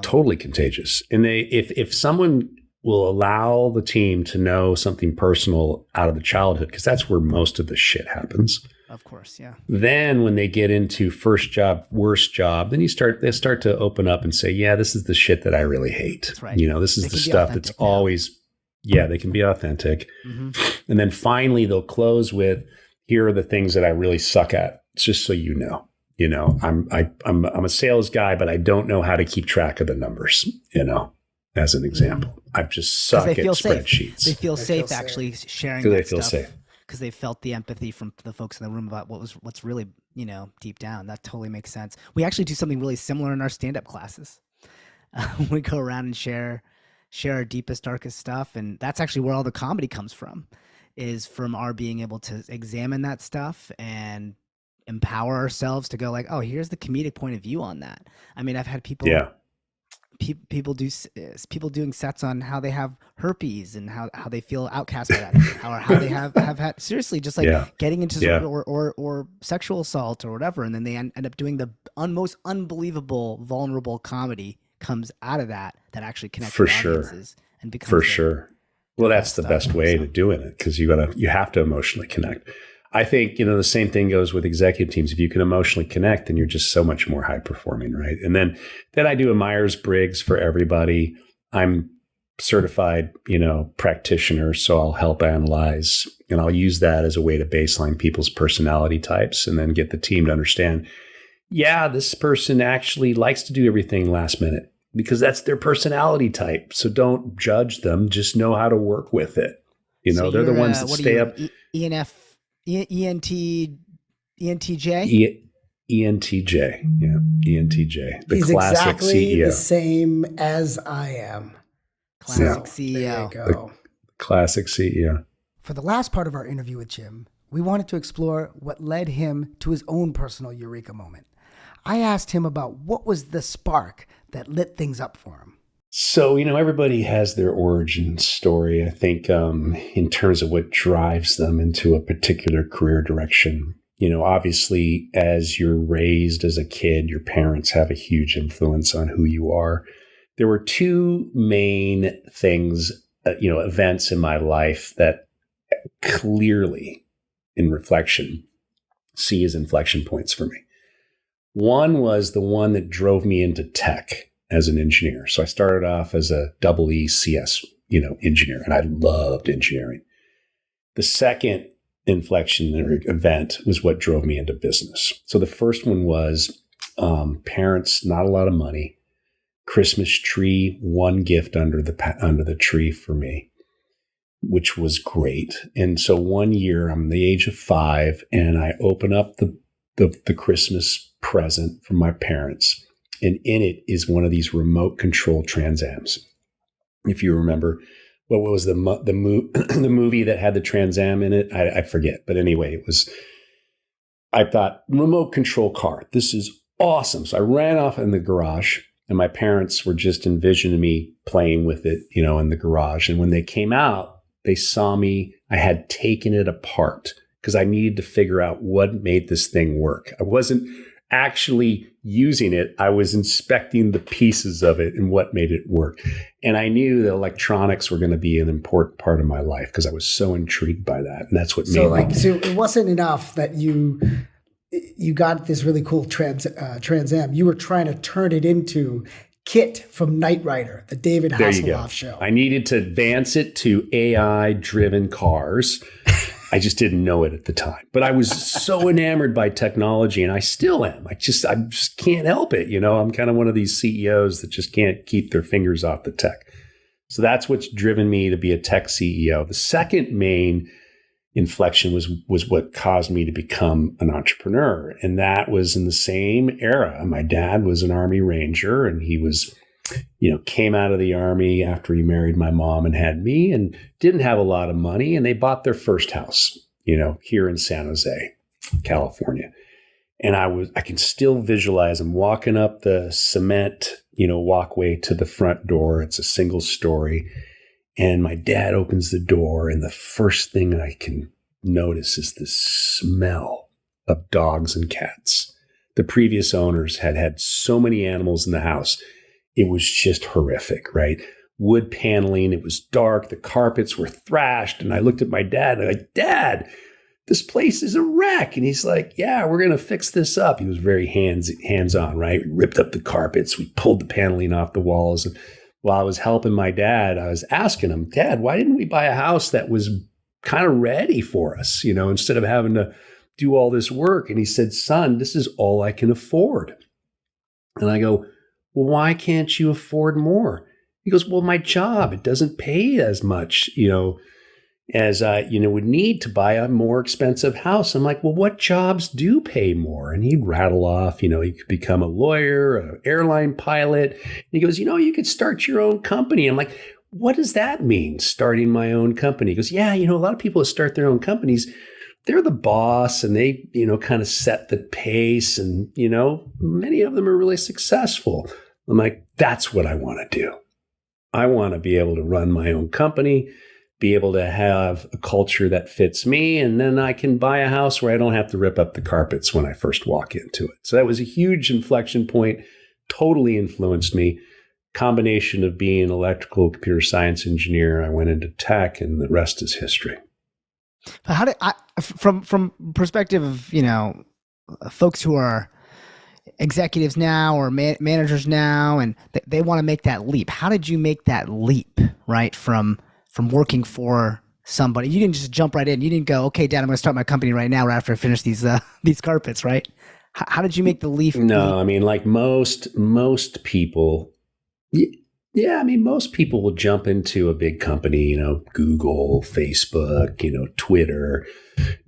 Totally contagious. And if someone will allow the team to know something personal out of the childhood, because that's where most of the shit happens. Of course, yeah. Then when they get into first job, worst job, then they start to open up and say, yeah, this is the shit that I really hate. That's right. This is the stuff that's always, they can be authentic. Mm-hmm. And then finally they'll close with, here are the things that I really suck at. Just so you know. I'm a sales guy, but I don't know how to keep track of the numbers, as an example. I just suck at spreadsheets. They feel safe actually sharing that stuff. They feel safe. Because they felt the empathy from the folks in the room about what's really, deep down. That totally makes sense. We actually do something really similar in our stand-up classes. We go around and share our deepest, darkest stuff. And that's actually where all the comedy comes from, is from our being able to examine that stuff and empower ourselves to go like, oh, here's the comedic point of view on that. I mean, I've had people people doing sets on how they have herpes and how they feel outcast by that, or how they have had seriously just like getting into or sexual assault or whatever, and then they end up doing the most unbelievable vulnerable comedy comes out of that actually connects for with sure audiences and becomes for sure. Well, that's the best way to doing it, because you have to emotionally connect. I think, the same thing goes with executive teams. If you can emotionally connect, then you're just so much more high performing, right? And then I do a Myers-Briggs for everybody. I'm certified, practitioner, so I'll help analyze, and I'll use that as a way to baseline people's personality types and then get the team to understand, this person actually likes to do everything last minute because that's their personality type. So don't judge them, just know how to work with it. So they're the ones that stay up. ENTJ? ENTJ. Yeah. ENTJ. The He's classic exactly CEO. The same as I am. Classic CEO. There you go. The classic CEO. For the last part of our interview with Jim, we wanted to explore what led him to his own personal eureka moment. I asked him about what was the spark that lit things up for him. So, everybody has their origin story, I think, in terms of what drives them into a particular career direction. Obviously, as you're raised as a kid, your parents have a huge influence on who you are. There were 2 main things, events in my life that clearly, in reflection, see as inflection points for me. One was the one that drove me into tech as an engineer. So I started off as a EECS, engineer, and I loved engineering. The second inflection or event was what drove me into business. So the first one was parents, not a lot of money, Christmas tree, one gift under the tree for me. which was great. And so one year I'm the age of 5 and I open up the Christmas present from my parents. And in it is one of these remote control Trans Ams. If you remember, what was the movie that had the Trans Am in it? I forget. But anyway, I thought, remote control car, this is awesome. So I ran off in the garage and my parents were just envisioning me playing with it, in the garage. And when they came out, they saw me, I had taken it apart because I needed to figure out what made this thing work. I wasn't actually using it. I was inspecting the pieces of it and what made it work. And I knew that electronics were going to be an important part of my life because I was so intrigued by that. And that's what made me. So it wasn't enough that you got this really cool Trans Am. You were trying to turn it into Kit from Knight Rider, the David Hasselhoff show. I needed to advance it to AI-driven cars. I just didn't know it at the time. But I was so enamored by technology, and I still am. I just can't help it. I'm kind of one of these CEOs that just can't keep their fingers off the tech. So that's what's driven me to be a tech CEO. The second main inflection was what caused me to become an entrepreneur. And that was in the same era. My dad was an Army Ranger, and he was, came out of the Army after he married my mom and had me, and didn't have a lot of money. And they bought their first house, here in San Jose, California. And I can still visualize them walking up the cement, walkway to the front door. It's a single story. And my dad opens the door, and the first thing I can notice is the smell of dogs and cats. The previous owners had so many animals in the house. It was just horrific, right? Wood paneling. It was dark. The carpets were thrashed. And I looked at my dad and I'm like, Dad, this place is a wreck. And he's like, yeah, we're going to fix this up. He was very hands-on, right? We ripped up the carpets. We pulled the paneling off the walls. And while I was helping my dad, I was asking him, Dad, why didn't we buy a house that was kind of ready for us, instead of having to do all this work? And he said, son, this is all I can afford. And I go, well, why can't you afford more? He goes, well, my job, it doesn't pay as much, as I, would need to buy a more expensive house. I'm like, well, what jobs do pay more? And he'd rattle off, you could become a lawyer, an airline pilot. And he goes, you could start your own company. I'm like, what does that mean, starting my own company? He goes, yeah, a lot of people who start their own companies, they're the boss and they, kind of set the pace and, many of them are really successful. I'm like, that's what I want to do. I want to be able to run my own company, be able to have a culture that fits me, and then I can buy a house where I don't have to rip up the carpets when I first walk into it. So that was a huge inflection point, totally influenced me. Combination of being an electrical computer science engineer, I went into tech, and the rest is history. How did from perspective of, folks who are executives now or managers now, and they want to make that leap. How did you make that leap, right? From working for somebody, you didn't just jump right in. You didn't go, okay, Dad, I'm going to start my company right now, right after I finish these carpets, right? How did you make the leap? No, I mean, like most people, yeah, I mean, most people will jump into a big company, Google, Facebook, Twitter,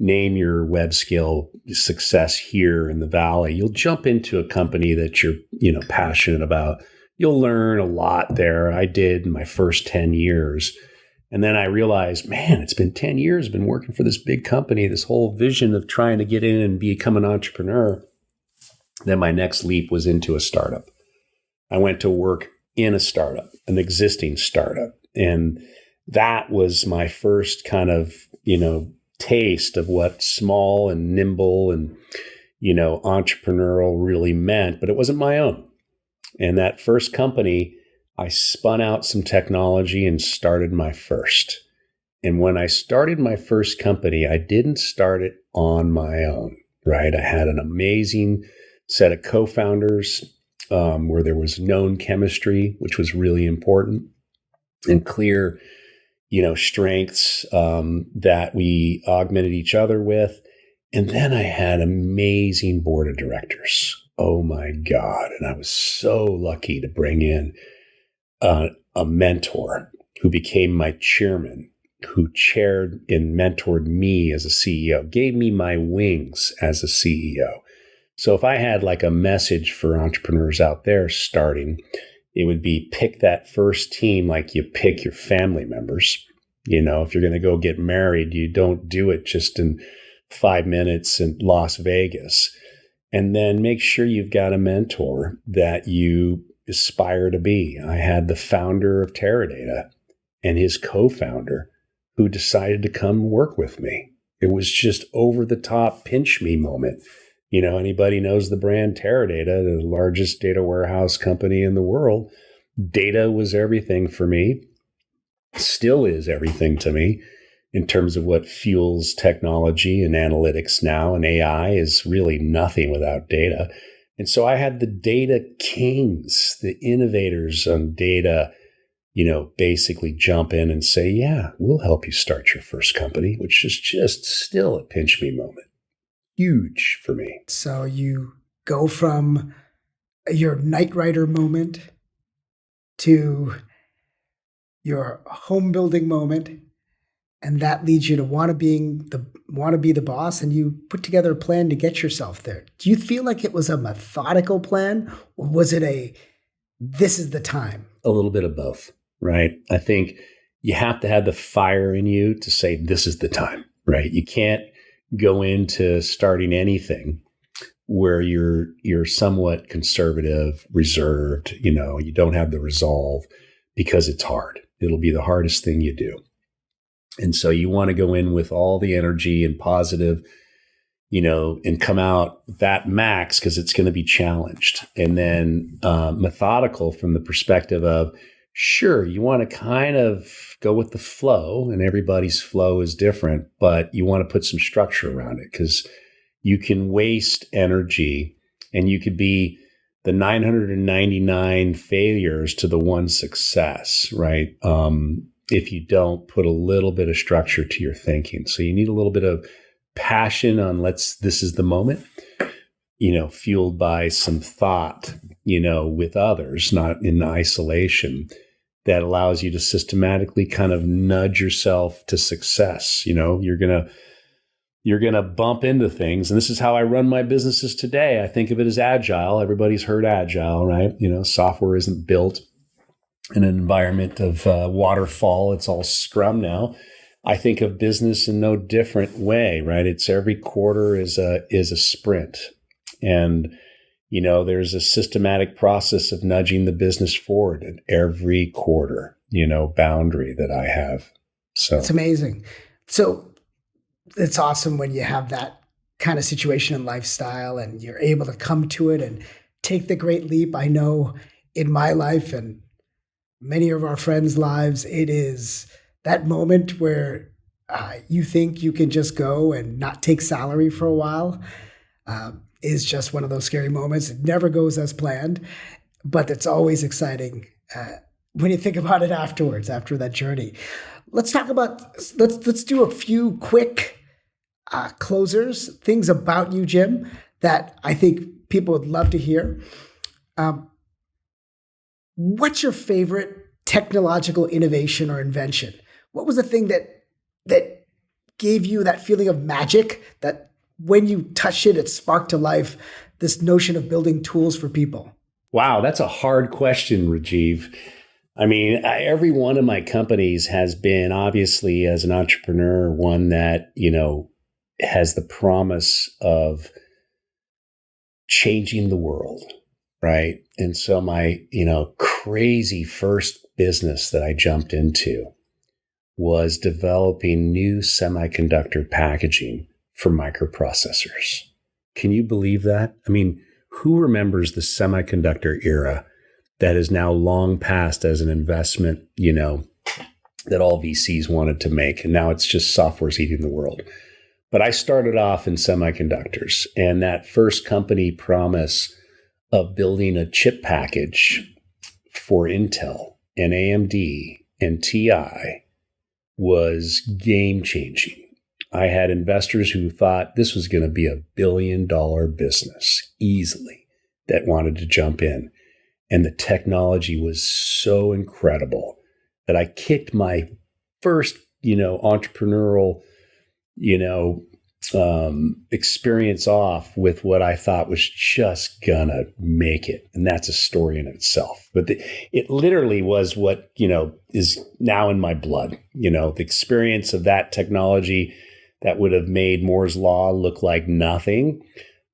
name your web skill success here in the Valley. You'll jump into a company that you're, passionate about. You'll learn a lot there. I did in my first 10 years. And then I realized, man, it's been 10 years. I've been working for this big company, this whole vision of trying to get in and become an entrepreneur. Then my next leap was into a startup. I went to work in a startup, an existing startup. And that was my first kind of, taste of what small and nimble and, entrepreneurial really meant, but it wasn't my own. And that first company, I spun out some technology and started my first. And when I started my first company, I didn't start it on my own, right? I had an amazing set of co-founders where there was known chemistry, which was really important, and clear, strengths that we augmented each other with. And then I had an amazing board of directors. Oh my God. And I was so lucky to bring in a mentor who became my chairman. who chaired and mentored me as a CEO, gave me my wings as a CEO. So if I had like a message for entrepreneurs out there starting, it would be pick that first team like you pick your family members. If you're going to go get married, you don't do it just in 5 minutes in Las Vegas. And then make sure you've got a mentor that you aspire to be. I had the founder of Teradata and his co-founder who decided to come work with me. It was just over the top pinch me moment. Anybody knows the brand Teradata, the largest data warehouse company in the world. Data was everything for me, still is everything to me in terms of what fuels technology and analytics now. And AI is really nothing without data. And so I had the data kings, the innovators on data, basically jump in and say, yeah, we'll help you start your first company, which is just still a pinch me moment. Huge for me. So you go from your Knight Rider moment to your home building moment, and that leads you to want to be the boss, and you put together a plan to get yourself there. Do you feel like it was a methodical plan, or was it this is the time? A little bit of both, right? I think you have to have the fire in you to say this is the time, right? You can't go into starting anything where you're somewhat conservative, reserved, you don't have the resolve because it's hard. It'll be the hardest thing you do. And so you want to go in with all the energy and positive, and come out that max because it's going to be challenged. And then methodical from the perspective of, sure, you want to kind of go with the flow, and everybody's flow is different, but you want to put some structure around it because you can waste energy and you could be the 999 failures to the one success, right? If you don't put a little bit of structure to your thinking. So you need a little bit of passion on this is the moment, fueled by some thought, with others, not in isolation, that allows you to systematically kind of nudge yourself to success. You're going to bump into things. And this is how I run my businesses today. I think of it as agile. Everybody's heard agile, right? Software isn't built in an environment of waterfall. It's all Scrum now. I think of business in no different way, right? It's every quarter is a sprint. And, there's a systematic process of nudging the business forward at every quarter, boundary that I have. So it's amazing. So it's awesome when you have that kind of situation and lifestyle and you're able to come to it and take the great leap. I know in my life and many of our friends' lives, it is that moment where you think you can just go and not take salary for a while. Is just one of those scary moments. It never goes as planned, but it's always exciting when you think about it afterwards, after that journey. Let's talk about, let's do a few quick closers, things about you, Jim, that I think people would love to hear. What's your favorite technological innovation or invention? What was the thing that gave you that feeling of magic, that when you touched it, it sparked to life this notion of building tools for people? Wow, that's a hard question, Rajiv. I mean, every one of my companies has been, obviously, as an entrepreneur, one that, has the promise of changing the world, right? And so my, crazy first business that I jumped into was developing new semiconductor packaging for microprocessors. Can you believe that? I mean, who remembers the semiconductor era that is now long past as an investment, that all VCs wanted to make, and now it's just software's eating the world. But I started off in semiconductors, and that first company promise of building a chip package for Intel and AMD and TI was game-changing. I had investors who thought this was going to be $1 billion business easily that wanted to jump in. And the technology was so incredible that I kicked my first entrepreneurial, experience off with what I thought was just gonna make it. And that's a story in itself. But it literally was what, is now in my blood, the experience of that technology that would have made Moore's Law look like nothing,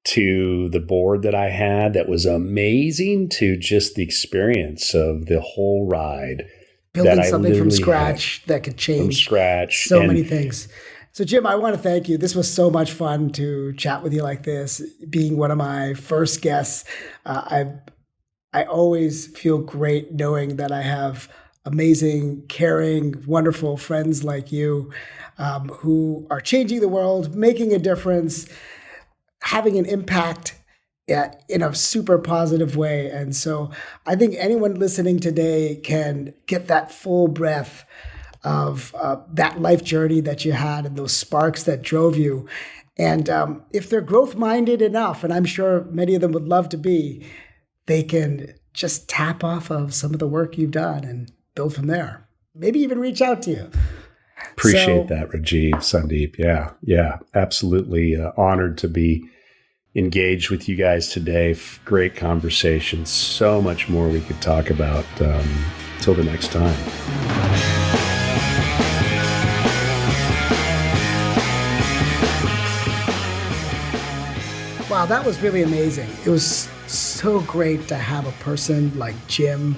to the board that I had that was amazing, to just the experience of the whole ride. Building something from scratch that could change so many things. So Jim, I want to thank you. This was so much fun to chat with you like this, being one of my first guests. I always feel great knowing that I have amazing, caring, wonderful friends like you who are changing the world, making a difference, having an impact in a super positive way. And so I think anyone listening today can get that full breath of that life journey that you had and those sparks that drove you. And if they're growth-minded enough, and I'm sure many of them would love to be, they can just tap off of some of the work you've done and build from there. Maybe even reach out to you. Appreciate that, Rajiv, Sandeep. Yeah, absolutely honored to be engaged with you guys today. Great conversation. So much more we could talk about. Till the next time. Wow, that was really amazing. It was so great to have a person like Jim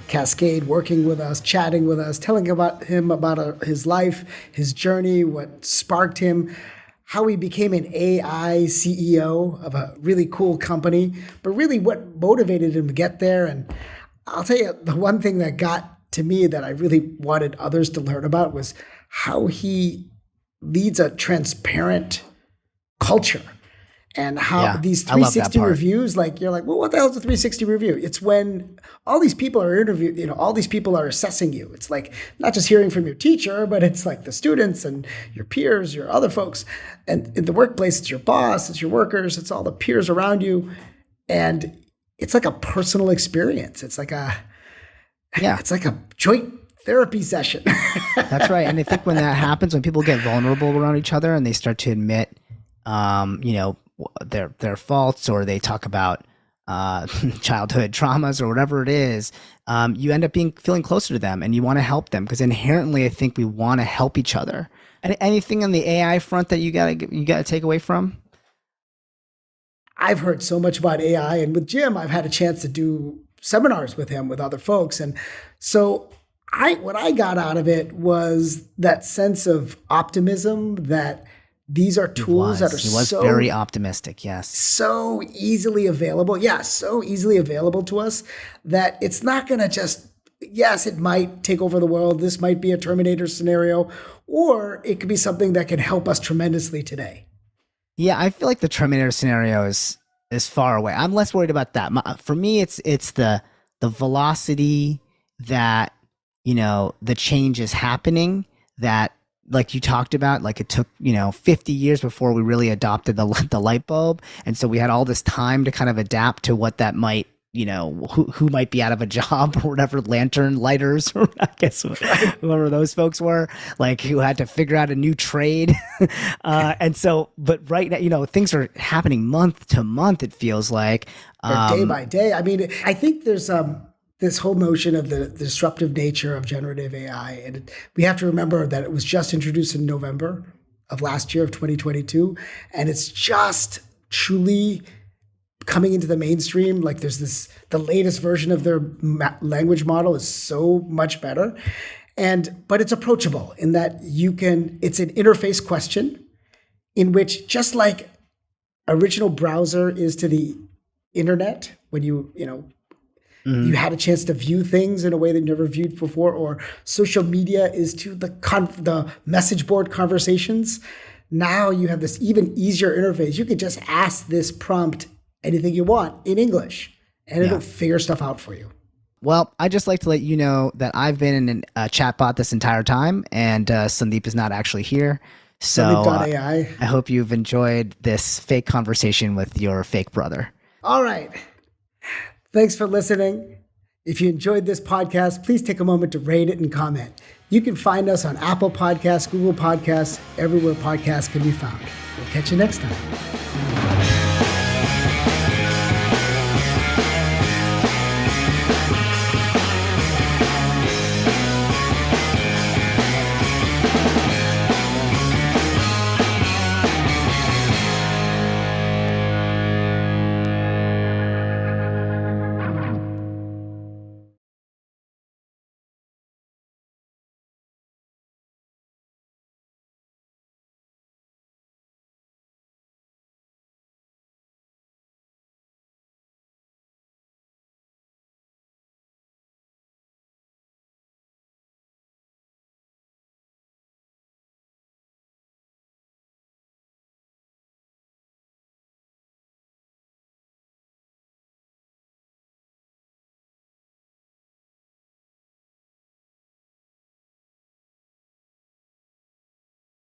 Kaskade working with us, chatting with us, telling about his life, his journey, what sparked him, how he became an AI CEO of a really cool company, but really what motivated him to get there. And I'll tell you, the one thing that got to me that I really wanted others to learn about was how he leads a transparent culture. And how these 360 reviews, you're like, well, what the hell is a 360 review? It's when all these people are interviewed, all these people are assessing you. It's like not just hearing from your teacher, but it's like the students and your peers, your other folks. And in the workplace, it's your boss, it's your workers, it's all the peers around you. And it's like a personal experience. It's like it's like a joint therapy session. That's right. And I think when that happens, when people get vulnerable around each other and they start to admit, their faults, or they talk about childhood traumas or whatever it is, you end up feeling closer to them, and you want to help them, because inherently I think we want to help each other. Anything on the AI front that you gotta take away from? I've heard so much about AI, and with Jim, I've had a chance to do seminars with him, with other folks. And so what I got out of it was that sense of optimism that these are tools that are so very optimistic. Yes. So easily available. Yeah. So easily available to us that it's not going to just, yes, it might take over the world. This might be a Terminator scenario, or it could be something that can help us tremendously today. Yeah. I feel like the Terminator scenario is far away. I'm less worried about that. For me, it's the velocity that, the change is happening, that, like you talked about, like it took, 50 years before we really adopted the light bulb. And so we had all this time to kind of adapt to what that might, who might be out of a job, or whatever, lantern lighters, or I guess whoever those folks were, like, who had to figure out a new trade. And so, but right now, things are happening month to month, it feels like. Or day by day. I mean, I think there's this whole notion of the disruptive nature of generative AI. And we have to remember that it was just introduced in November of last year, of 2022. And it's just truly coming into the mainstream. Like the latest version of their language model is so much better. But it's approachable in that it's an interface question in which, just like original browser is to the internet, when you had a chance to view things in a way that you never viewed before, or social media is to the message board conversations. Now you have this even easier interface. You could just ask this prompt anything you want in English, and it'll figure stuff out for you. Well, I'd just like to let you know that I've been in a chatbot this entire time, and Sandeep is not actually here. So Sandeep.ai. I hope you've enjoyed this fake conversation with your fake brother. All right. Thanks for listening. If you enjoyed this podcast, please take a moment to rate it and comment. You can find us on Apple Podcasts, Google Podcasts, everywhere podcasts can be found. We'll catch you next time.